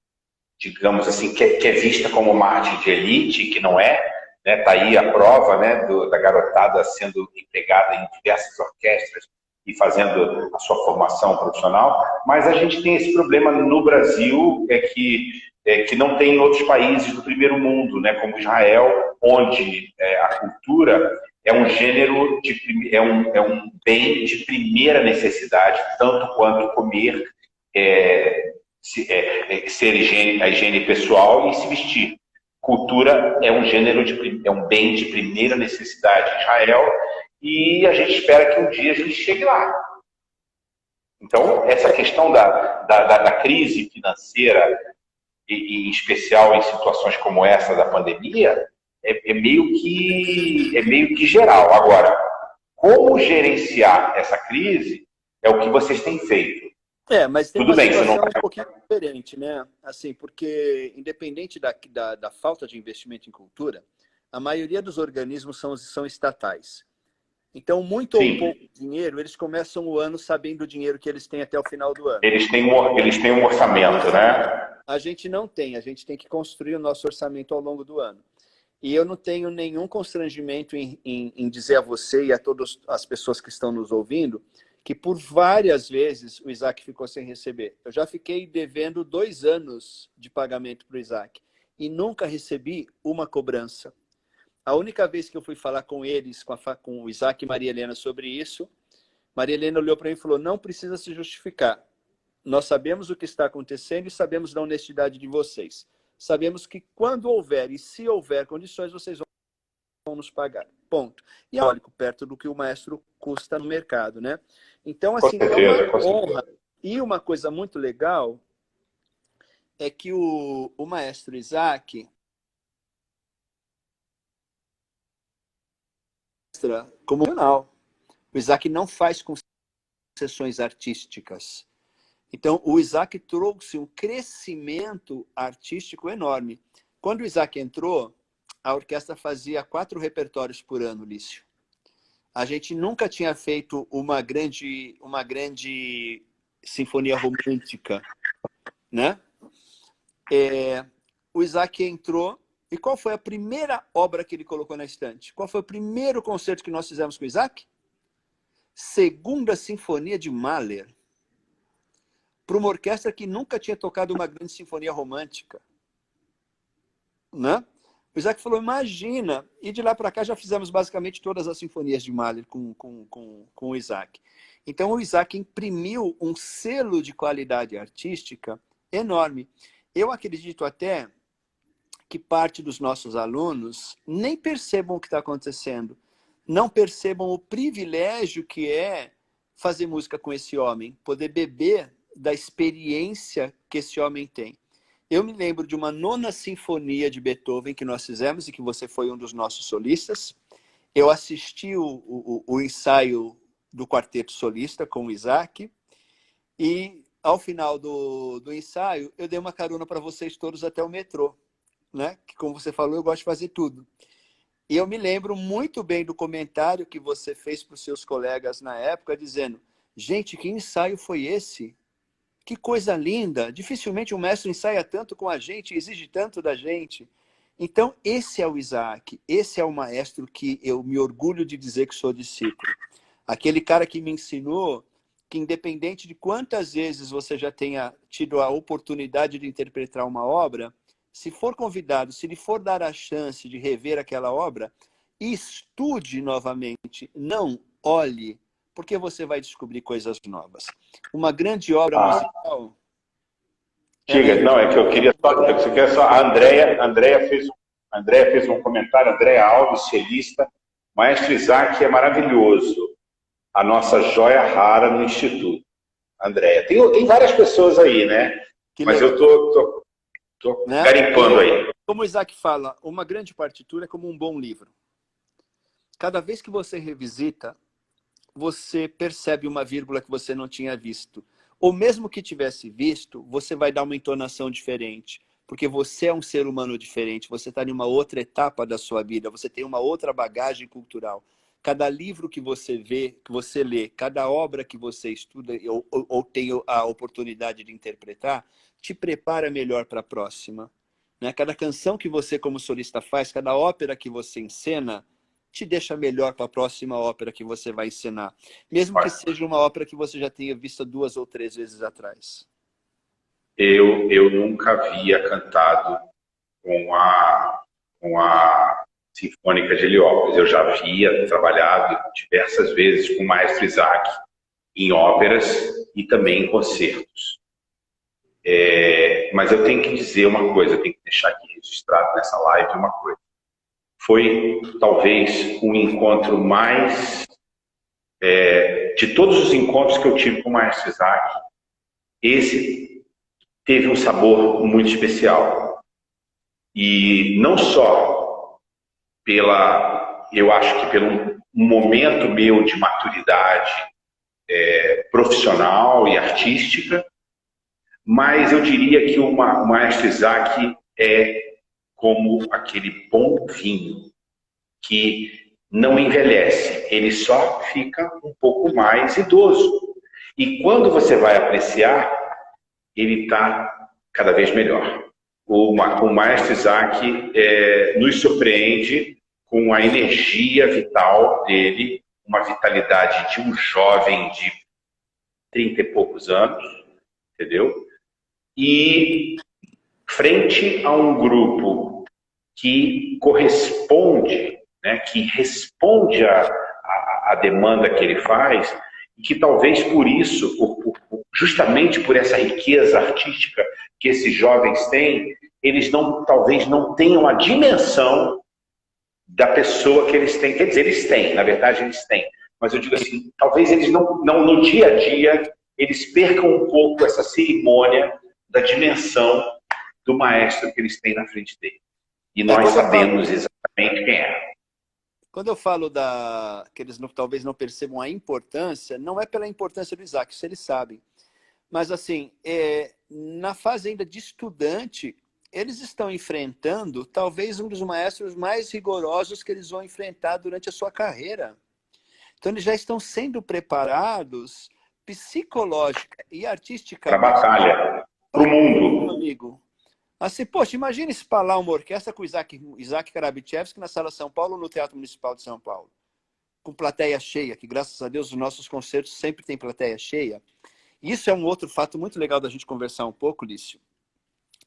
digamos assim, que é vista como uma arte de elite, que não é, né? Tá aí a prova, né, da garotada sendo empregada em diversas orquestras e fazendo a sua formação profissional, mas a gente tem esse problema no Brasil, que não tem em outros países do primeiro mundo, né, como Israel, onde a cultura é um gênero, é um bem de primeira necessidade, tanto quanto comer, ser a higiene pessoal e se vestir. Cultura é um bem de primeira necessidade em Israel, e a gente espera que um dia a gente chegue lá. Então, essa questão da crise financeira, e em especial em situações como essa da pandemia, é meio que geral. Agora, como gerenciar essa crise é o que vocês têm feito. Mas tem uma situação um pouquinho diferente, né? Assim, porque independente da falta de investimento em cultura, a maioria dos organismos são estatais. Então, muito ou pouco dinheiro, eles começam o ano sabendo o dinheiro que eles têm até o final do ano. Eles têm um orçamento, né? A gente não tem, a gente tem que construir o nosso orçamento ao longo do ano. E eu não tenho nenhum constrangimento em dizer a você e a todas as pessoas que estão nos ouvindo que por várias vezes o Isaac ficou sem receber. Eu já fiquei devendo 2 anos de pagamento para o Isaac e nunca recebi uma cobrança. A única vez que eu fui falar com eles, com o Isaac e Maria Helena sobre isso, Maria Helena olhou para mim e falou, não precisa se justificar. Nós sabemos o que está acontecendo e sabemos da honestidade de vocês. Sabemos que quando houver e se houver condições, vocês vão nos pagar. Ponto. E é óbvio, perto do que o maestro custa no mercado, né? Então, assim, é uma honra. E uma coisa muito legal é que o maestro Isaac, como canal, o Isaac não faz concessões artísticas. Então, o Isaac trouxe um crescimento artístico enorme. Quando o Isaac entrou, a orquestra fazia 4 repertórios por ano, Lício. A gente nunca tinha feito uma grande sinfonia romântica, né? O Isaac entrou, e qual foi a primeira obra que ele colocou na estante? Qual foi o primeiro concerto que nós fizemos com o Isaac? Segunda Sinfonia de Mahler, para uma orquestra que nunca tinha tocado uma grande sinfonia romântica, né? O Isaac falou, imagina, e de lá para cá já fizemos basicamente todas as sinfonias de Mahler com o Isaac. Então o Isaac imprimiu um selo de qualidade artística enorme. Eu acredito até que parte dos nossos alunos nem percebam o que está acontecendo, não percebam o privilégio que é fazer música com esse homem, poder beber da experiência que esse homem tem. Eu me lembro de uma 9ª sinfonia de Beethoven que nós fizemos e que você foi um dos nossos solistas. Eu assisti o ensaio do quarteto solista com o Isaac e ao final do ensaio eu dei uma carona para vocês todos até o metrô, né? Que como você falou, eu gosto de fazer tudo. E eu me lembro muito bem do comentário que você fez para os seus colegas na época, dizendo, gente, que ensaio foi esse? Que coisa linda! Dificilmente um mestre ensaia tanto com a gente, exige tanto da gente. Então, esse é o Isaac, esse é o maestro que eu me orgulho de dizer que sou discípulo. Aquele cara que me ensinou que, independente de quantas vezes você já tenha tido a oportunidade de interpretar uma obra, se for convidado, se lhe for dar a chance de rever aquela obra, estude novamente, não olhe, porque você vai descobrir coisas novas. Uma grande obra musical... Diga, não, é que eu queria só... A Andréia fez um comentário, Andréia Alves, celista. Maestro Isaac é maravilhoso. A nossa joia rara no Instituto. Andréia. Tem várias pessoas aí, né? Mas eu tô né? garimpando aí. Como o Isaac fala, uma grande partitura é como um bom livro. Cada vez que você revisita, você percebe uma vírgula que você não tinha visto. Ou mesmo que tivesse visto, você vai dar uma entonação diferente. Porque você é um ser humano diferente, você está em uma outra etapa da sua vida, você tem uma outra bagagem cultural. Cada livro que você vê, que você lê, cada obra que você estuda ou tem a oportunidade de interpretar, te prepara melhor para a próxima. Né? Cada canção que você como solista faz, cada ópera que você encena, te deixa melhor para a próxima ópera que você vai encenar. Mesmo que seja uma ópera que você já tenha visto 2 ou 3 vezes atrás. Eu nunca havia cantado com a Sinfônica de Heliópolis. Eu já havia trabalhado diversas vezes com o maestro Isaac em óperas e também em concertos. Mas eu tenho que dizer uma coisa, eu tenho que deixar aqui registrado nessa live uma coisa. Foi talvez um encontro mais... de todos os encontros que eu tive com o maestro Isaac, esse teve um sabor muito especial. E não só eu acho que pelo momento meu de maturidade profissional e artística, mas eu diria que o maestro Isaac é como aquele bom vinho que não envelhece, ele só fica um pouco mais idoso. E quando você vai apreciar, ele está cada vez melhor. O maestro Isaac nos surpreende com a energia vital dele, uma vitalidade de um jovem de 30 e poucos anos, entendeu? E frente a um grupo que corresponde, né, que responde à demanda que ele faz, e que talvez por isso, justamente por essa riqueza artística que esses jovens têm, eles talvez não tenham a dimensão da pessoa que eles têm. Quer dizer, eles têm, na verdade eles têm. Mas eu digo assim, talvez eles não no dia a dia, eles percam um pouco essa cerimônia da dimensão do maestro que eles têm na frente dele. E nós sabemos exatamente quem é. Quando eu falo que eles talvez não percebam a importância, não é pela importância do Isaac, isso eles sabem. Mas, assim, na fase ainda de estudante, eles estão enfrentando talvez um dos maestros mais rigorosos que eles vão enfrentar durante a sua carreira. Então, eles já estão sendo preparados psicológica e artisticamente. Para a batalha, para o mundo. Amigo. Assim, poxa, imagina espalar uma orquestra com Isaac Karabichevski na Sala São Paulo, no Teatro Municipal de São Paulo. Com plateia cheia, que graças a Deus os nossos concertos sempre têm plateia cheia. Isso é um outro fato muito legal da gente conversar um pouco, Lício.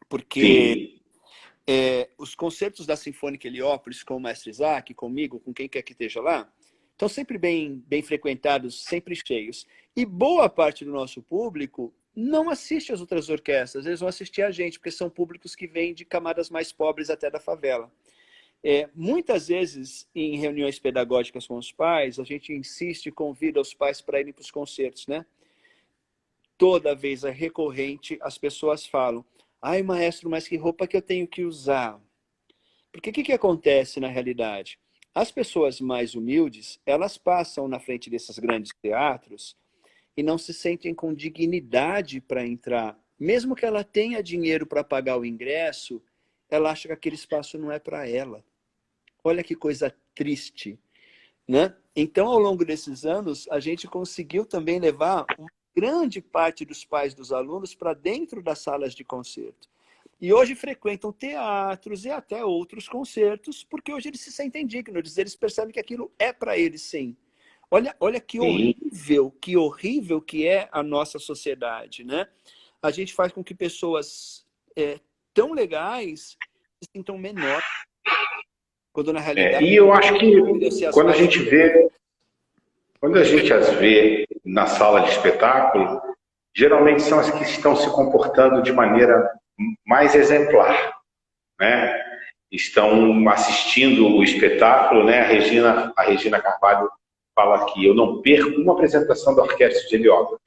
Porque os concertos da Sinfônica Heliópolis com o Mestre Isaac, comigo, com quem quer que esteja lá, estão sempre bem frequentados, sempre cheios. E boa parte do nosso público não assiste às outras orquestras, eles vão assistir a gente, porque são públicos que vêm de camadas mais pobres até da favela. Muitas vezes, em reuniões pedagógicas com os pais, a gente insiste e convida os pais para irem para os concertos, né? Toda vez é recorrente, as pessoas falam: ai, maestro, mas que roupa que eu tenho que usar? Porque o que acontece na realidade? As pessoas mais humildes, elas passam na frente desses grandes teatros e não se sentem com dignidade para entrar. Mesmo que ela tenha dinheiro para pagar o ingresso, ela acha que aquele espaço não é para ela. Olha que coisa triste, né? Então, ao longo desses anos, a gente conseguiu também levar uma grande parte dos pais dos alunos para dentro das salas de concerto. E hoje frequentam teatros e até outros concertos, porque hoje eles se sentem dignos, eles percebem que aquilo é para eles, sim. Olha que horrível que é a nossa sociedade, né? A gente faz com que pessoas tão legais se sintam menores, quando na realidade... E eu acho que quando a gente as vê na sala de espetáculo, geralmente são as que estão se comportando de maneira mais exemplar, né? Estão assistindo o espetáculo, né? A Regina Carvalho fala que eu não perco uma apresentação da Orquestra de Heliópolis.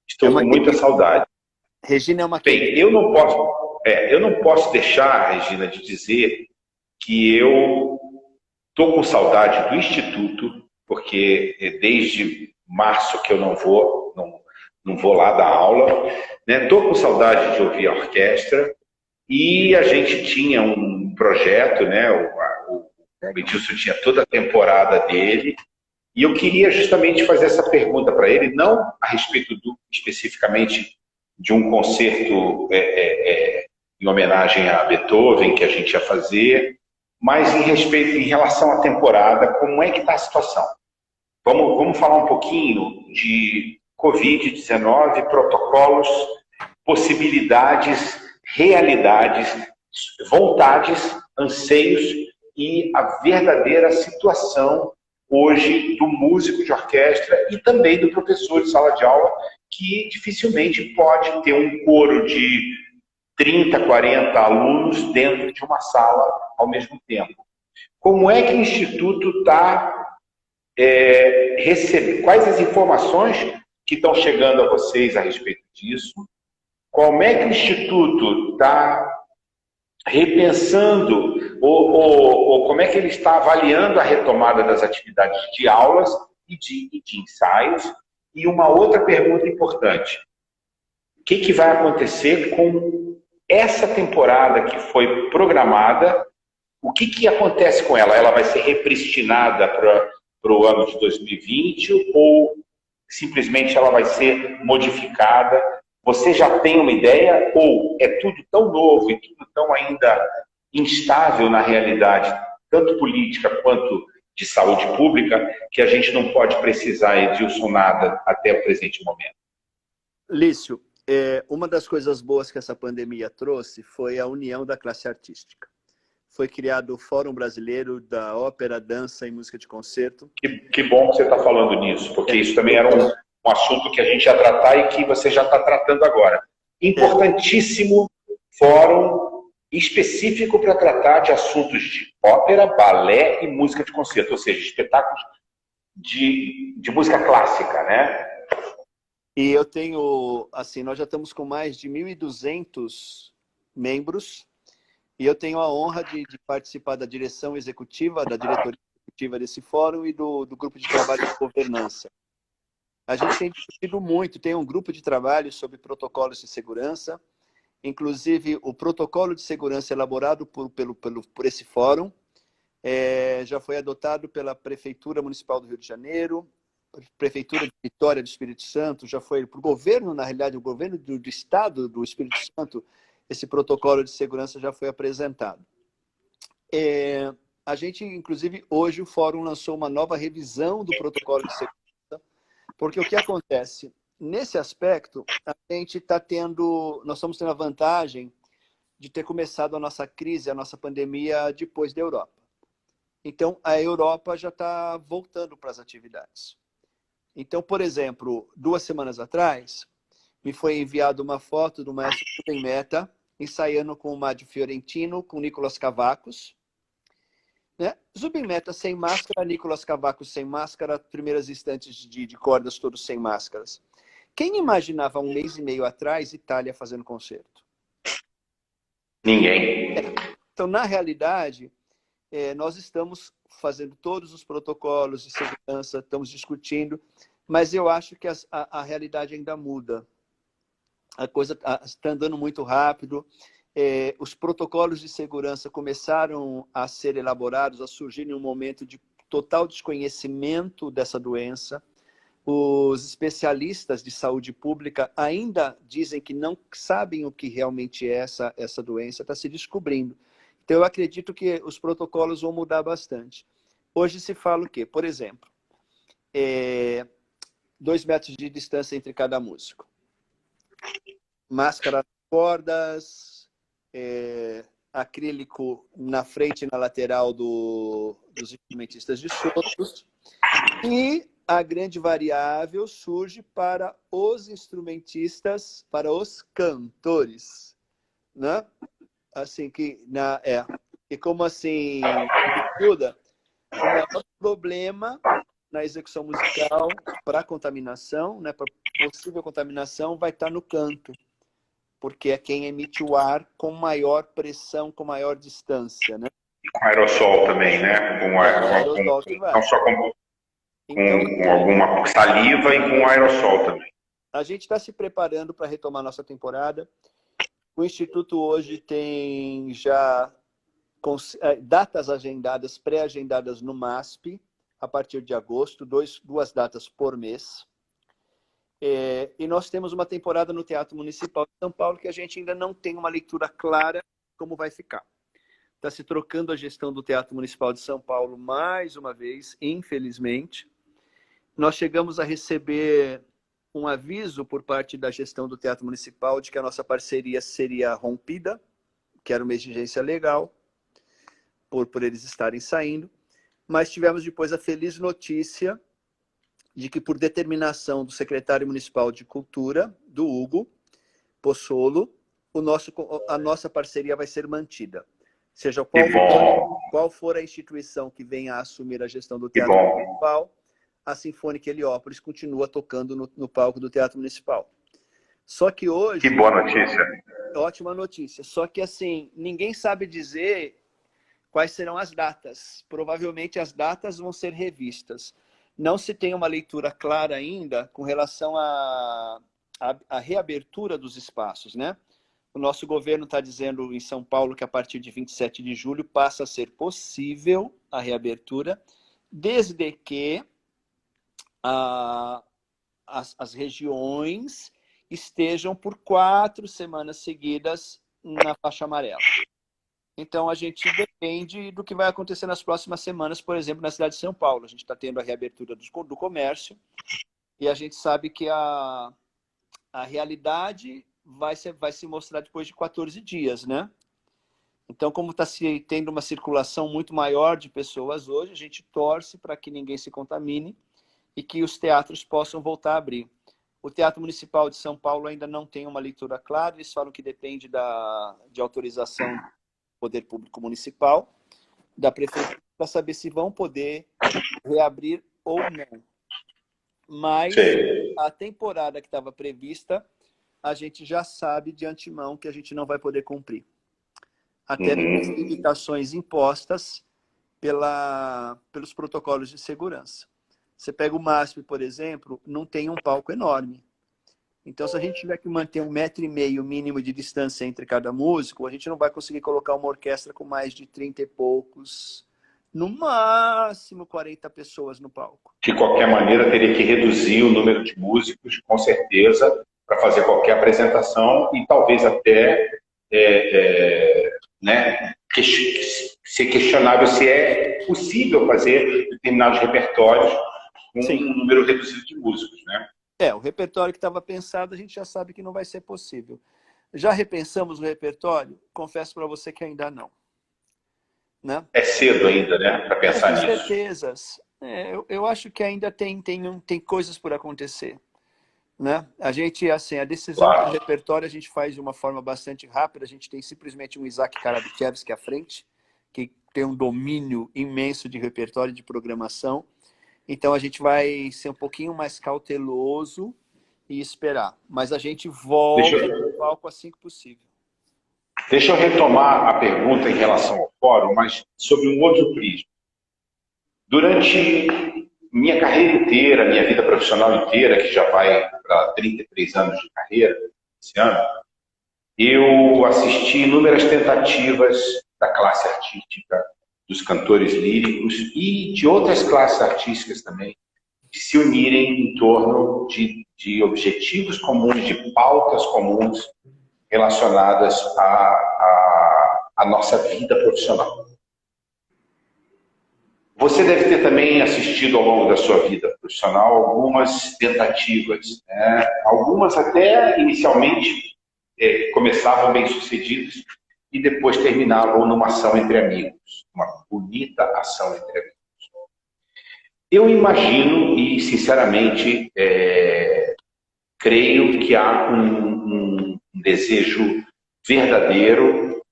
Estou com muita saudade. Regina é uma... Bem, eu não posso deixar, Regina, de dizer que eu estou com saudade do Instituto, porque desde março que eu não vou lá dar aula, né? Estou com saudade de ouvir a orquestra, e a gente tinha um projeto, né? O Edilson tinha toda a temporada dele, e eu queria justamente fazer essa pergunta para ele, não a respeito especificamente de um concerto em homenagem a Beethoven que a gente ia fazer, mas em relação à temporada, como é que está a situação? Vamos falar um pouquinho de Covid-19, protocolos, possibilidades, realidades, vontades, anseios e a verdadeira situação hoje do músico de orquestra e também do professor de sala de aula, que dificilmente pode ter um coro de 30, 40 alunos dentro de uma sala ao mesmo tempo. Como é que o Instituto está recebendo? Quais as informações que estão chegando a vocês a respeito disso? Como é que o Instituto está repensando ou como é que ele está avaliando a retomada das atividades de aulas e de ensaios? E uma outra pergunta importante: o que vai acontecer com essa temporada que foi programada? O que acontece com ela? Ela vai ser repristinada para o ano de 2020 ou simplesmente ela vai ser modificada? Você já tem uma ideia ou é tudo tão novo e tudo tão ainda instável na realidade, tanto política quanto de saúde pública, que a gente não pode precisar, Edilson, nada até o presente momento? Lício, uma das coisas boas que essa pandemia trouxe foi a união da classe artística. Foi criado o Fórum Brasileiro da Ópera, Dança e Música de Concerto. Que bom que você está falando nisso, porque isso também era um assunto que a gente ia tratar e que você já está tratando agora. Importantíssimo fórum específico para tratar de assuntos de ópera, balé e música de concerto, ou seja, espetáculos de música clássica, né? E eu tenho, assim, nós já estamos com mais de 1.200 membros, e eu tenho a honra de participar da direção executiva, da diretoria executiva desse fórum e do grupo de trabalho de governança. A gente tem discutido muito, tem um grupo de trabalho sobre protocolos de segurança, inclusive o protocolo de segurança elaborado por esse fórum já foi adotado pela Prefeitura Municipal do Rio de Janeiro, Prefeitura de Vitória do Espírito Santo, já foi para o governo, na realidade, o governo do Estado do Espírito Santo, esse protocolo de segurança já foi apresentado. A gente, inclusive, hoje o fórum lançou uma nova revisão do protocolo de segurança, porque o que acontece? Nesse aspecto, nós estamos tendo a vantagem de ter começado a nossa crise, a nossa pandemia, depois da Europa. Então, a Europa já está voltando para as atividades. Então, por exemplo, 2 semanas atrás, me foi enviada uma foto do maestro Zubin Mehta ensaiando com o Mádio Fiorentino, com Nicolas Cavacos. Né? Zubin Mehta sem máscara, Nicolas Cavacos sem máscara, primeiras instantes de cordas todos sem máscaras. Quem imaginava 1 mês e meio atrás Itália fazendo concerto? Ninguém. Então, na realidade, nós estamos fazendo todos os protocolos de segurança, estamos discutindo, mas eu acho que a realidade ainda muda. A coisa está andando muito rápido. Os protocolos de segurança começaram a ser elaborados, a surgir em um momento de total desconhecimento dessa doença. Os especialistas de saúde pública ainda dizem que não sabem o que realmente é essa doença, está se descobrindo. Então, eu acredito que os protocolos vão mudar bastante. Hoje se fala o quê? Por exemplo, 2 metros de distância entre cada músico. Máscara nas cordas, acrílico na frente e na lateral dos instrumentistas de sopros. E a grande variável surge para os instrumentistas, para os cantores, né? Assim e como assim estuda, o maior problema na execução musical para contaminação, né, para possível contaminação, vai estar no canto, porque é quem emite o ar com maior pressão, com maior distância, né? Com aerossol também, né? Não só com alguma saliva e com aerossol também. A gente está se preparando para retomar nossa temporada. O Instituto hoje tem já datas agendadas, pré-agendadas no MASP, a partir de agosto, 2 datas por mês. E nós temos uma temporada no Teatro Municipal de São Paulo que a gente ainda não tem uma leitura clara como vai ficar. Está se trocando a gestão do Teatro Municipal de São Paulo mais uma vez, infelizmente. Nós chegamos a receber um aviso por parte da gestão do Teatro Municipal de que a nossa parceria seria rompida, que era uma exigência legal, por eles estarem saindo. Mas tivemos depois a feliz notícia de que, por determinação do secretário municipal de Cultura, do Hugo Pozzolo, a nossa parceria vai ser mantida. Seja qual for a instituição que venha a assumir a gestão do Teatro Municipal, a Sinfônica Heliópolis continua tocando no palco do Teatro Municipal. Só que hoje... Que boa notícia. Ótima notícia. Só que, assim, ninguém sabe dizer quais serão as datas. Provavelmente as datas vão ser revistas. Não se tem uma leitura clara ainda com relação à reabertura dos espaços, né? O nosso governo está dizendo em São Paulo que a partir de 27 de julho passa a ser possível a reabertura, desde que as regiões estejam por 4 semanas seguidas na faixa amarela. Então, a gente depende do que vai acontecer nas próximas semanas, por exemplo, na cidade de São Paulo. A gente está tendo a reabertura do comércio e a gente sabe que a realidade vai se mostrar depois de 14 dias, né? Então, como está se tendo uma circulação muito maior de pessoas hoje, a gente torce para que ninguém se contamine e que os teatros possam voltar a abrir. O Teatro Municipal de São Paulo ainda não tem uma leitura clara, eles falam que depende de autorização do Poder Público Municipal, da Prefeitura, para saber se vão poder reabrir ou não. Mas a temporada que estava prevista, a gente já sabe de antemão que a gente não vai poder cumprir. Até pelas limitações impostas pelos protocolos de segurança. Você pega o MASP, por exemplo, não tem um palco enorme. Então, se a gente tiver que manter 1,5 metro mínimo de distância entre cada músico, a gente não vai conseguir colocar uma orquestra com mais de 30 e poucos, no máximo 40 pessoas no palco. De qualquer maneira, teria que reduzir o número de músicos, com certeza, para fazer qualquer apresentação e talvez até né, ser questionável se é possível fazer determinados repertórios com um número reduzido de músicos, né? O repertório que estava pensado, a gente já sabe que não vai ser possível. Já repensamos o repertório? Confesso para você que ainda não. Né? É cedo ainda, né, para pensar nisso. Com certezas. Eu acho que ainda tem coisas por acontecer. Né? A gente, assim, a decisão do repertório a gente faz de uma forma bastante rápida. A gente tem simplesmente um Isaac Karabichevski à frente, que tem um domínio imenso de repertório de programação. Então, a gente vai ser um pouquinho mais cauteloso e esperar. Mas a gente volta no palco assim que possível. Deixa eu retomar a pergunta em relação ao fórum, mas sobre um outro prisma. Durante minha carreira inteira, minha vida profissional inteira, que já vai para 33 anos de carreira esse ano, eu assisti inúmeras tentativas da classe artística, dos cantores líricos e de outras classes artísticas também, de se unirem em torno de objetivos comuns, de pautas comuns relacionadas à nossa vida profissional. Você deve ter também assistido ao longo da sua vida profissional algumas tentativas, né? Algumas até inicialmente começavam bem-sucedidas e depois terminavam numa ação entre amigos, uma bonita ação entre amigos. Eu imagino e, sinceramente, creio que há um desejo verdadeiro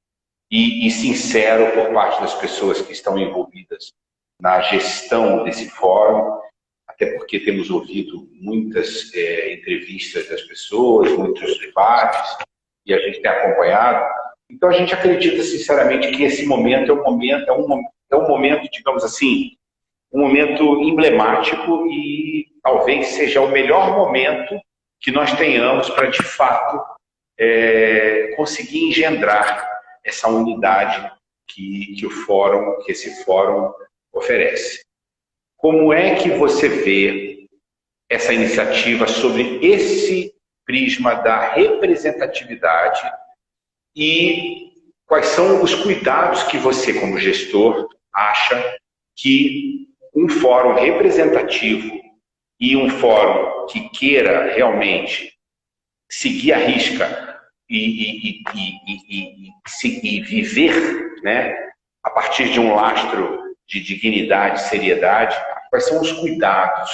e sincero por parte das pessoas que estão envolvidas na gestão desse fórum, até porque temos ouvido muitas entrevistas das pessoas, muitos debates, e a gente tem acompanhado. Então, a gente acredita, sinceramente, que esse momento é um momento, digamos assim, um momento emblemático e talvez seja o melhor momento que nós tenhamos para, de fato, conseguir engendrar essa unidade que esse fórum oferece. Como é que você vê essa iniciativa sobre esse prisma da representatividade e quais são os cuidados que você, como gestor, acha que um fórum representativo e um fórum que queira realmente seguir à risca e viver, né, a partir de um lastro de dignidade, seriedade, quais são os cuidados,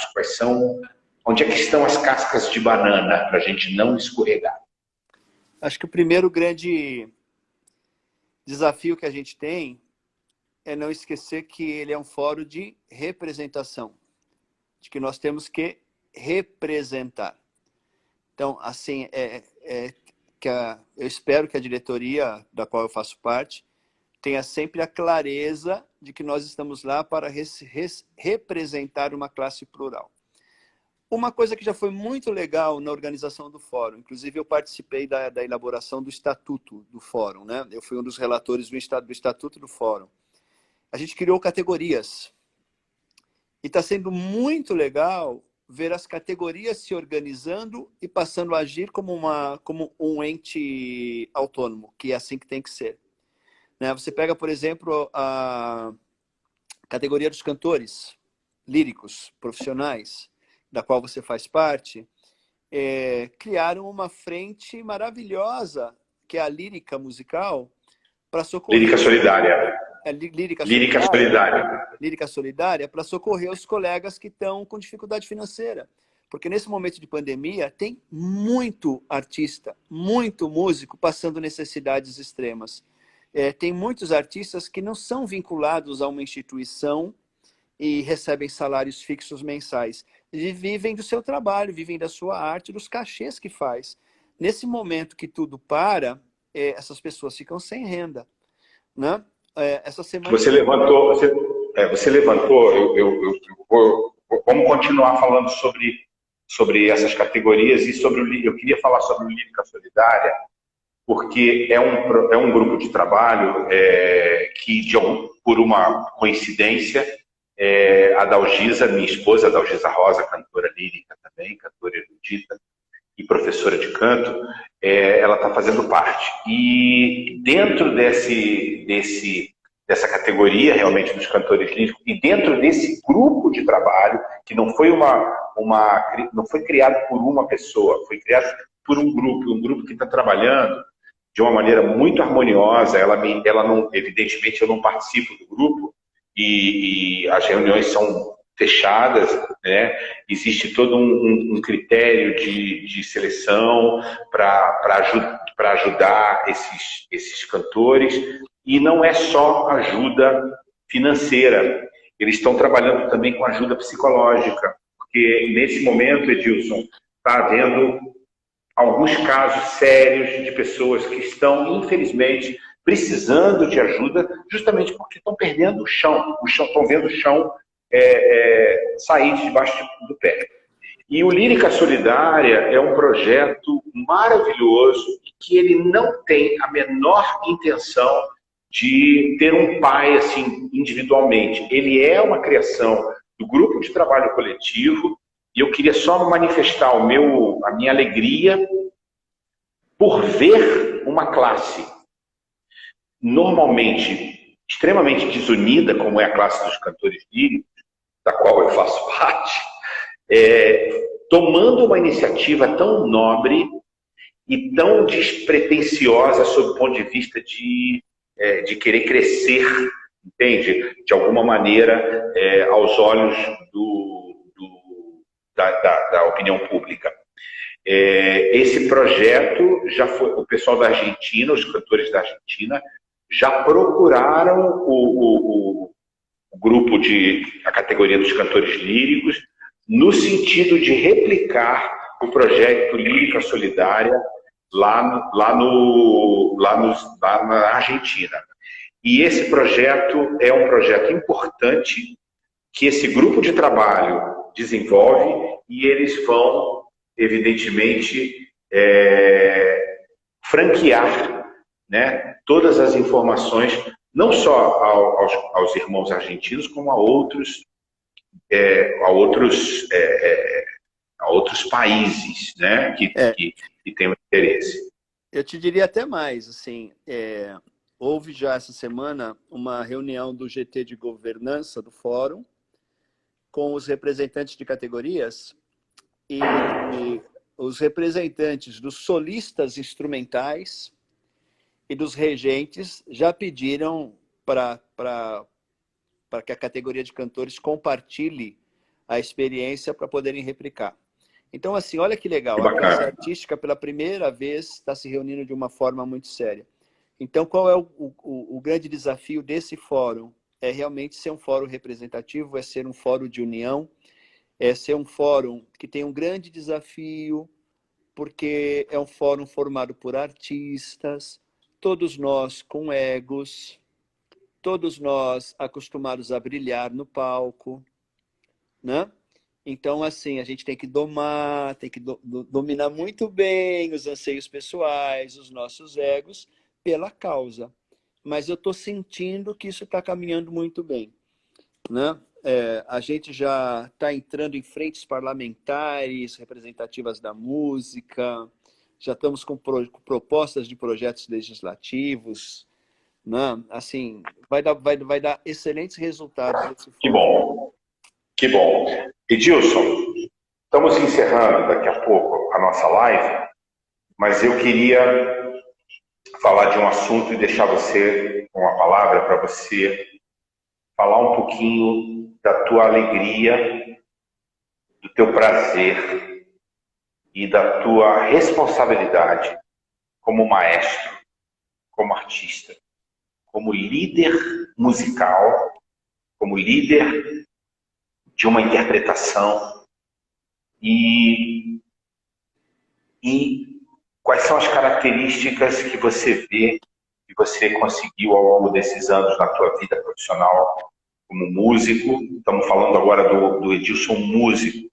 onde é que estão as cascas de banana para a gente não escorregar? Acho que o primeiro grande desafio que a gente tem é não esquecer que ele é um fórum de representação, de que nós temos que representar. Então, assim, eu espero que a diretoria da qual eu faço parte tenha sempre a clareza de que nós estamos lá para representar uma classe plural. Uma coisa que já foi muito legal na organização do fórum, inclusive eu participei da elaboração do estatuto do fórum, né? Eu fui um dos relatores do estatuto do fórum. A gente criou categorias. E está sendo muito legal ver as categorias se organizando e passando a agir como um ente autônomo, que é assim que tem que ser. Né? Você pega, por exemplo, a categoria dos cantores líricos profissionais, da qual você faz parte, criaram uma frente maravilhosa, que é a lírica musical, para socorrer... Lírica solidária. Lírica solidária para socorrer os colegas que estão com dificuldade financeira. Porque nesse momento de pandemia tem muito artista, muito músico passando necessidades extremas. Tem muitos artistas que não são vinculados a uma instituição e recebem salários fixos mensais. E vivem do seu trabalho, vivem da sua arte, dos cachês que faz. Nesse momento que tudo para, essas pessoas ficam sem renda, né? Essa semana... Você levantou, vamos continuar falando sobre essas categorias e eu queria falar sobre o Lírica Solidária, porque é um grupo de trabalho que, por uma coincidência, a Dalgisa, minha esposa, a Dalgisa Rosa, cantora lírica também, cantora erudita e professora de canto, ela está fazendo parte. E dentro dessa categoria, realmente, dos cantores líricos, e dentro desse grupo de trabalho, que não foi não foi criado por uma pessoa, foi criado por um grupo que está trabalhando de uma maneira muito harmoniosa. Ela não, evidentemente, eu não participo do grupo, e as reuniões são fechadas, né? Existe todo um critério de seleção para ajudar esses cantores, e não é só ajuda financeira, eles estão trabalhando também com ajuda psicológica, porque nesse momento, Edilson, está havendo alguns casos sérios de pessoas que estão, infelizmente, precisando de ajuda, justamente porque estão perdendo o chão, estão vendo o chão sair de debaixo do pé. E o Lírica Solidária é um projeto maravilhoso, que ele não tem a menor intenção de ter um pai assim individualmente. Ele é uma criação do grupo de trabalho coletivo, e eu queria só manifestar a minha alegria por ver uma classe normalmente extremamente desunida, como é a classe dos cantores líricos, da qual eu faço parte, tomando uma iniciativa tão nobre e tão despretensiosa sob o ponto de vista de querer crescer, entende? De alguma maneira, aos olhos da opinião pública. Esse projeto já foi, o pessoal da Argentina, os cantores da Argentina, já procuraram o grupo a categoria dos cantores líricos, no sentido de replicar o projeto Lírica Solidária lá na Argentina. E esse projeto é um projeto importante que esse grupo de trabalho desenvolve, e eles vão, evidentemente, franquear, né, todas as informações, não só aos irmãos argentinos, como a outros países, né, que têm um interesse. Eu te diria até mais, assim, houve já essa semana uma reunião do GT de governança do Fórum com os representantes de categorias, e os representantes dos solistas instrumentais e dos regentes já pediram para que a categoria de cantores compartilhe a experiência para poderem replicar. Então, assim, olha que legal. A classe artística, pela primeira vez, está se reunindo de uma forma muito séria. Então, qual é o grande desafio desse fórum? É realmente ser um fórum representativo, é ser um fórum de união, é ser um fórum que tem um grande desafio, porque é um fórum formado por artistas, todos nós com egos, todos nós acostumados a brilhar no palco, né? Então, assim, a gente tem que dominar muito bem os anseios pessoais, os nossos egos, pela causa. Mas eu estou sentindo que isso está caminhando muito bem, né? A gente já está entrando em frentes parlamentares representativas da música, já estamos com propostas de projetos legislativos, né? Assim, vai dar excelentes resultados. Que bom, que bom. Edilson, estamos encerrando daqui a pouco a nossa live, mas eu queria falar de um assunto e deixar você com a palavra para você falar um pouquinho da tua alegria, do teu prazer e da tua responsabilidade como maestro, como artista, como líder musical, como líder de uma interpretação e quais são as características que você vê que você conseguiu ao longo desses anos na tua vida profissional como músico? Estamos falando agora do Edilson músico,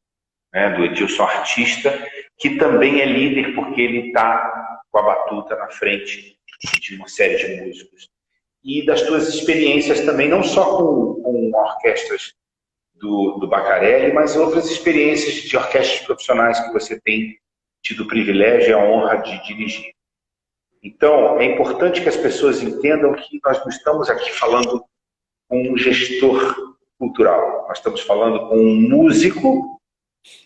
né? Do Edilson artista, que também é líder porque ele está com a batuta na frente de uma série de músicos. E das tuas experiências também, não só com orquestras do Baccarelli, mas outras experiências de orquestras profissionais que você tem tido o privilégio e a honra de dirigir. Então, é importante que as pessoas entendam que nós não estamos aqui falando com um gestor cultural, nós estamos falando com um músico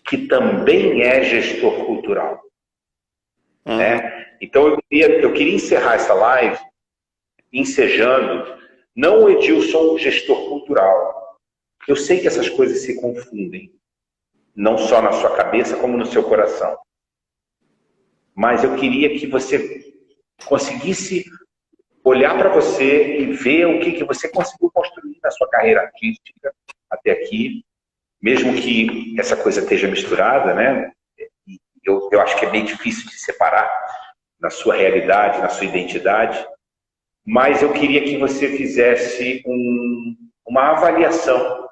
que também é gestor cultural. Né? Então, eu queria encerrar essa live ensejando, não o Edilson gestor cultural. Eu sei que essas coisas se confundem, não só na sua cabeça, como no seu coração. Mas eu queria que você conseguisse olhar para você e ver o que você conseguiu construir na sua carreira artística até aqui, mesmo que essa coisa esteja misturada, né? Eu acho que é bem difícil de separar na sua realidade, na sua identidade, mas eu queria que você fizesse uma avaliação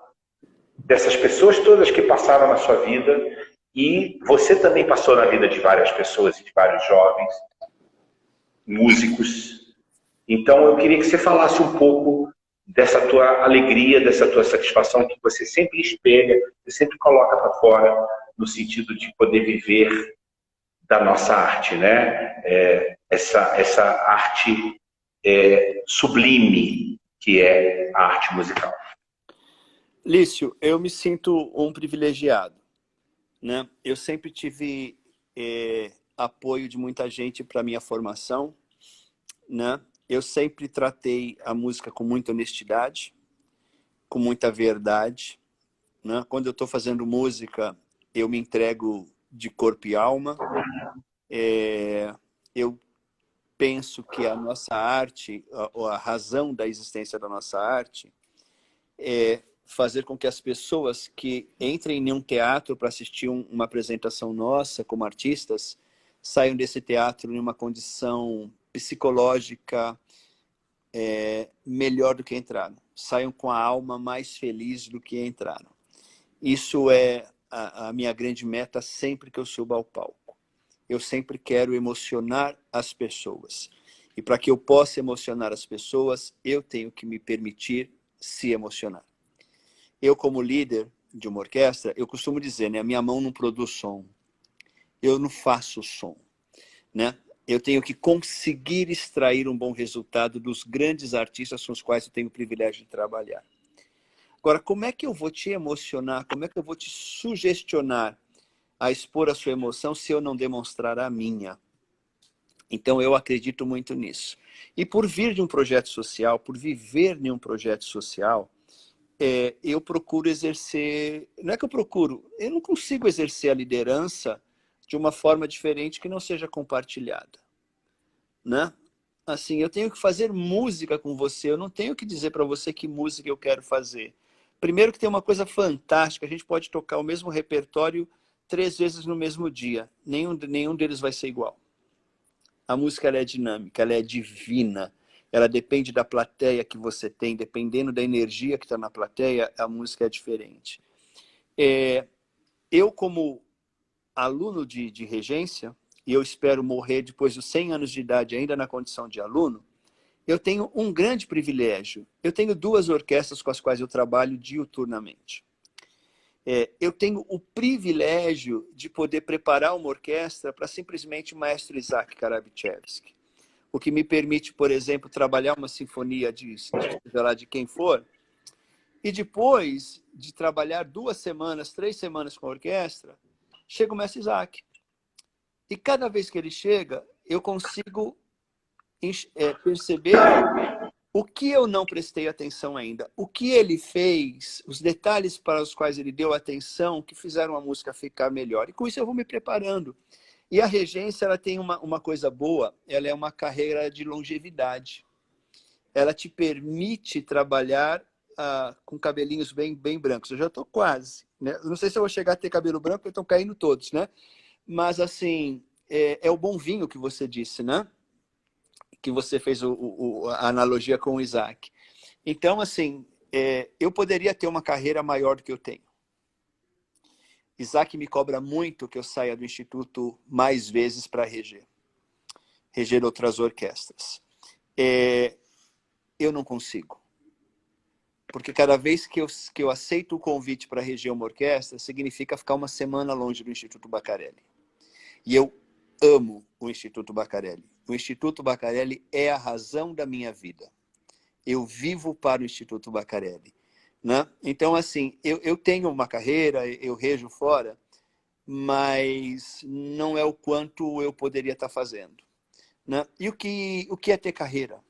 dessas pessoas todas que passaram na sua vida, e você também passou na vida de várias pessoas e de vários jovens, músicos. Então eu queria que você falasse um pouco dessa tua alegria, dessa tua satisfação que você sempre espelha, você sempre coloca para fora, no sentido de poder viver da nossa arte, né? Essa arte sublime que é a arte musical. Lício, eu me sinto um privilegiado, né? Eu sempre tive apoio de muita gente para minha formação, né? Eu sempre tratei a música com muita honestidade, com muita verdade, né? Quando eu estou fazendo música, eu me entrego de corpo e alma. Eu penso que a nossa arte, a razão da existência da nossa arte é fazer com que as pessoas que entrem em um teatro para assistir uma apresentação nossa como artistas saiam desse teatro em uma condição psicológica melhor do que entraram. Saiam com a alma mais feliz do que entraram. Isso é a minha grande meta sempre que eu subo ao palco. Eu sempre quero emocionar as pessoas. E para que eu possa emocionar as pessoas, eu tenho que me permitir se emocionar. Eu, como líder de uma orquestra, eu costumo dizer, né, a minha mão não produz som. Eu não faço som, né? Eu tenho que conseguir extrair um bom resultado dos grandes artistas com os quais eu tenho o privilégio de trabalhar. Agora, como é que eu vou te emocionar? Como é que eu vou te sugestionar a expor a sua emoção se eu não demonstrar a minha? Então, eu acredito muito nisso. E por vir de um projeto social, por viver em um projeto social, eu procuro exercer... Não é que eu procuro, eu não consigo exercer a liderança de uma forma diferente que não seja compartilhada, né? Assim, eu tenho que fazer música com você, eu não tenho que dizer para você que música eu quero fazer. Primeiro que tem uma coisa fantástica, a gente pode tocar o mesmo repertório 3 vezes no mesmo dia. Nenhum deles vai ser igual. A música ela é dinâmica, ela é divina. Ela depende da plateia que você tem. Dependendo da energia que está na plateia, a música é diferente. Eu, como aluno de regência, e eu espero morrer depois dos 100 anos de idade ainda na condição de aluno, eu tenho um grande privilégio. Eu tenho 2 orquestras com as quais eu trabalho diuturnamente. Eu tenho o privilégio de poder preparar uma orquestra para simplesmente o maestro Isaac Karabichevsky. O que me permite, por exemplo, trabalhar uma sinfonia de quem for, e depois de trabalhar 2 semanas, 3 semanas com a orquestra, chega o mestre Isaac. E cada vez que ele chega, eu consigo perceber o que eu não prestei atenção ainda. O que ele fez, os detalhes para os quais ele deu atenção, que fizeram a música ficar melhor. E com isso eu vou me preparando. E a regência, ela tem uma coisa boa, ela é uma carreira de longevidade. Ela te permite trabalhar com cabelinhos bem brancos. Eu já estou quase, né? Não sei se eu vou chegar a ter cabelo branco, porque estão caindo todos, né? Mas, assim, é o bom vinho que você disse, né? Que você fez a analogia com o Isaac. Então, assim, eu poderia ter uma carreira maior do que eu tenho. Isaac me cobra muito que eu saia do Instituto mais vezes para reger outras orquestras. Eu não consigo. Porque cada vez que eu aceito o convite para reger uma orquestra, significa ficar uma semana longe do Instituto Baccarelli. E eu amo o Instituto Baccarelli. O Instituto Baccarelli é a razão da minha vida. Eu vivo para o Instituto Baccarelli. Né? Então, assim, eu tenho uma carreira, eu rejo fora, mas não é o quanto eu poderia estar fazendo. Né? E o que é ter carreira?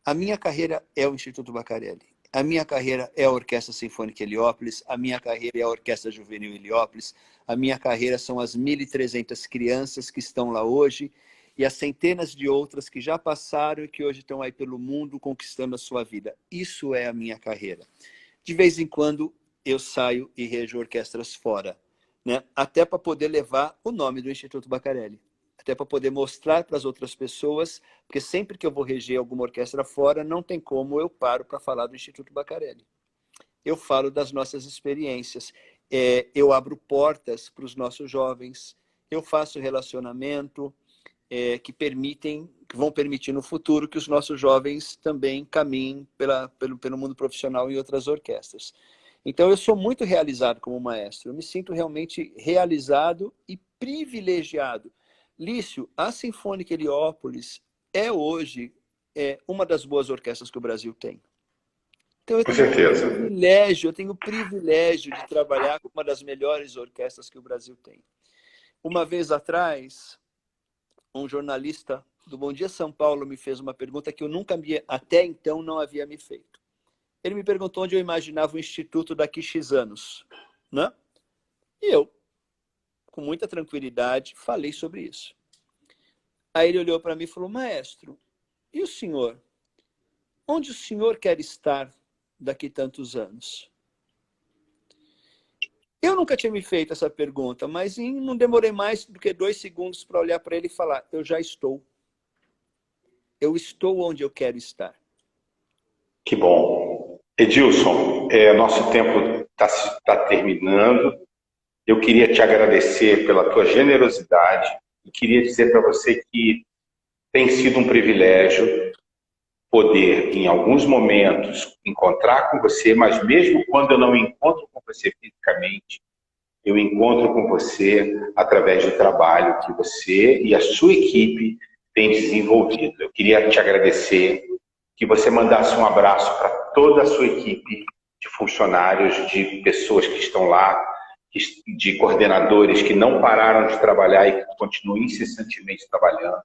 A minha carreira é o Instituto Baccarelli. A minha carreira é a Orquestra Sinfônica Heliópolis. A minha carreira é a Orquestra Juvenil Heliópolis. A minha carreira são as 1.300 crianças que estão lá hoje e as centenas de outras que já passaram e que hoje estão aí pelo mundo conquistando a sua vida. Isso é a minha carreira. De vez em quando eu saio e rejo orquestras fora, né? Até para poder levar o nome do Instituto Baccarelli. Até para poder mostrar para as outras pessoas, porque sempre que eu vou reger alguma orquestra fora, não tem como eu paro para falar do Instituto Baccarelli. Eu falo das nossas experiências, eu abro portas para os nossos jovens, eu faço relacionamento que vão permitir no futuro que os nossos jovens também caminhem pelo mundo profissional em outras orquestras. Então, eu sou muito realizado como maestro, eu me sinto realmente realizado e privilegiado. Lício, a Sinfônica Heliópolis é hoje uma das boas orquestras que o Brasil tem. Então, Com certeza. eu tenho o privilégio de trabalhar com uma das melhores orquestras que o Brasil tem. Uma vez atrás, um jornalista do Bom Dia São Paulo me fez uma pergunta que eu nunca, até então, não havia me feito. Ele me perguntou onde eu imaginava o Instituto daqui X anos. Né? E eu, com muita tranquilidade, falei sobre isso. Aí ele olhou para mim e falou, maestro, e o senhor? Onde o senhor quer estar daqui tantos anos? Eu nunca tinha me feito essa pergunta, mas não demorei mais do que 2 segundos para olhar para ele e falar, eu já estou. Eu estou onde eu quero estar. Que bom. Edilson, nosso tempo está terminando. Eu queria te agradecer pela tua generosidade e queria dizer para você que tem sido um privilégio poder, em alguns momentos, encontrar com você, mas mesmo quando eu não encontro com você fisicamente, eu encontro com você através do trabalho que você e a sua equipe têm desenvolvido. Eu queria te agradecer, que você mandasse um abraço para toda a sua equipe de funcionários, de pessoas que estão lá, de coordenadores que não pararam de trabalhar e que continuam incessantemente trabalhando.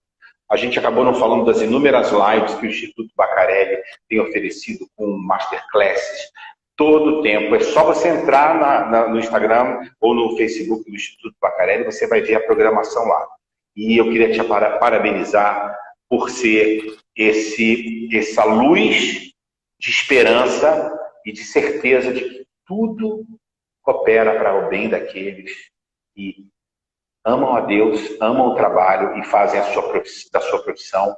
A gente acabou não falando das inúmeras lives que o Instituto Baccarelli tem oferecido com masterclasses todo o tempo. É só você entrar no Instagram ou no Facebook do Instituto Baccarelli, você vai ver a programação lá. E eu queria te parabenizar por ser essa luz de esperança e de certeza de que tudo coopera para o bem daqueles que amam a Deus, amam o trabalho e fazem da sua profissão